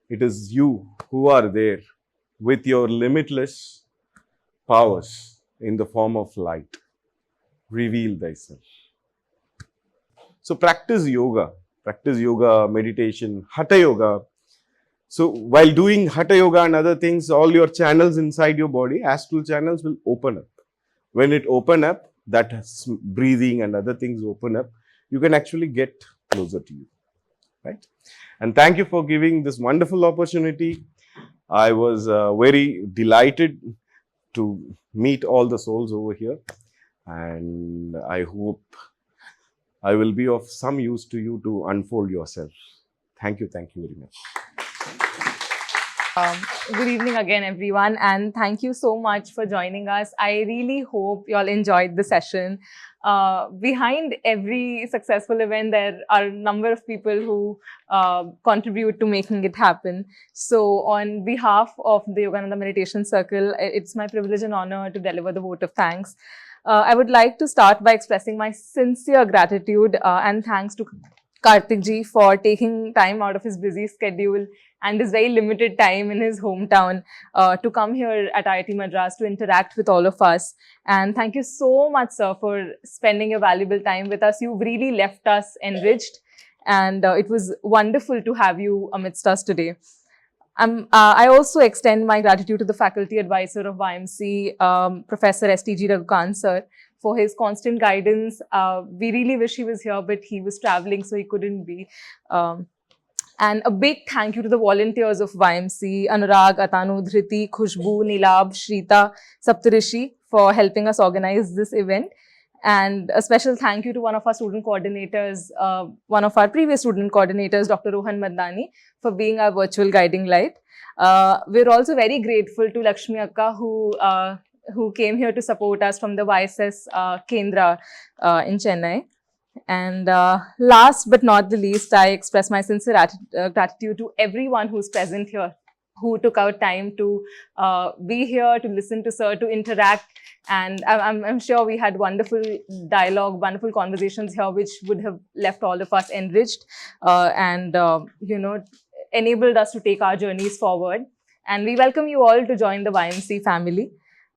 it is you who are there with your limitless powers in the form of light. Reveal thyself. So practice yoga, meditation, hatha yoga. So while doing hatha yoga and other things, all your channels inside your body, astral channels will open up. When it open up, that breathing and other things open up, you can actually get closer to you, right? And thank you for giving this wonderful opportunity. I was very delighted to meet all the souls over here, and I hope I will be of some use to you to unfold yourself. Thank you very much. Good evening again, everyone, and thank you so much for joining us. I really hope you all enjoyed the session. Behind every successful event, there are a number of people who contribute to making it happen. So on behalf of the Yogananda Meditation Circle, it's my privilege and honor to deliver the vote of thanks. I would like to start by expressing my sincere gratitude and thanks to Karthik ji for taking time out of his busy schedule and his very limited time in his hometown to come here at IIT Madras to interact with all of us. And thank you so much, sir, for spending your valuable time with us. You've really left us enriched, and it was wonderful to have you amidst us today. I also extend my gratitude to the faculty advisor of YMC, Professor S.T.G. Raghukan, sir, for his constant guidance. We really wish he was here, but he was traveling, so he couldn't be. And a big thank you to the volunteers of YMC, Anurag, Atanu, Dhriti, Khushbu, Nilab, Shrita, Saptarishi for helping us organize this event. And a special thank you to one of our student coordinators, one of our previous student coordinators, Dr. Rohan Madnani, for being our virtual guiding light. We're also very grateful to Lakshmi Akka, who came here to support us from the YSS Kendra in Chennai. And last but not the least, I express my sincere gratitude to everyone who's present here, who took out time to be here, to listen to Sir, to interact. And I'm sure we had wonderful dialogue, wonderful conversations here, which would have left all of us enriched and, enabled us to take our journeys forward. And we welcome you all to join the YMC family.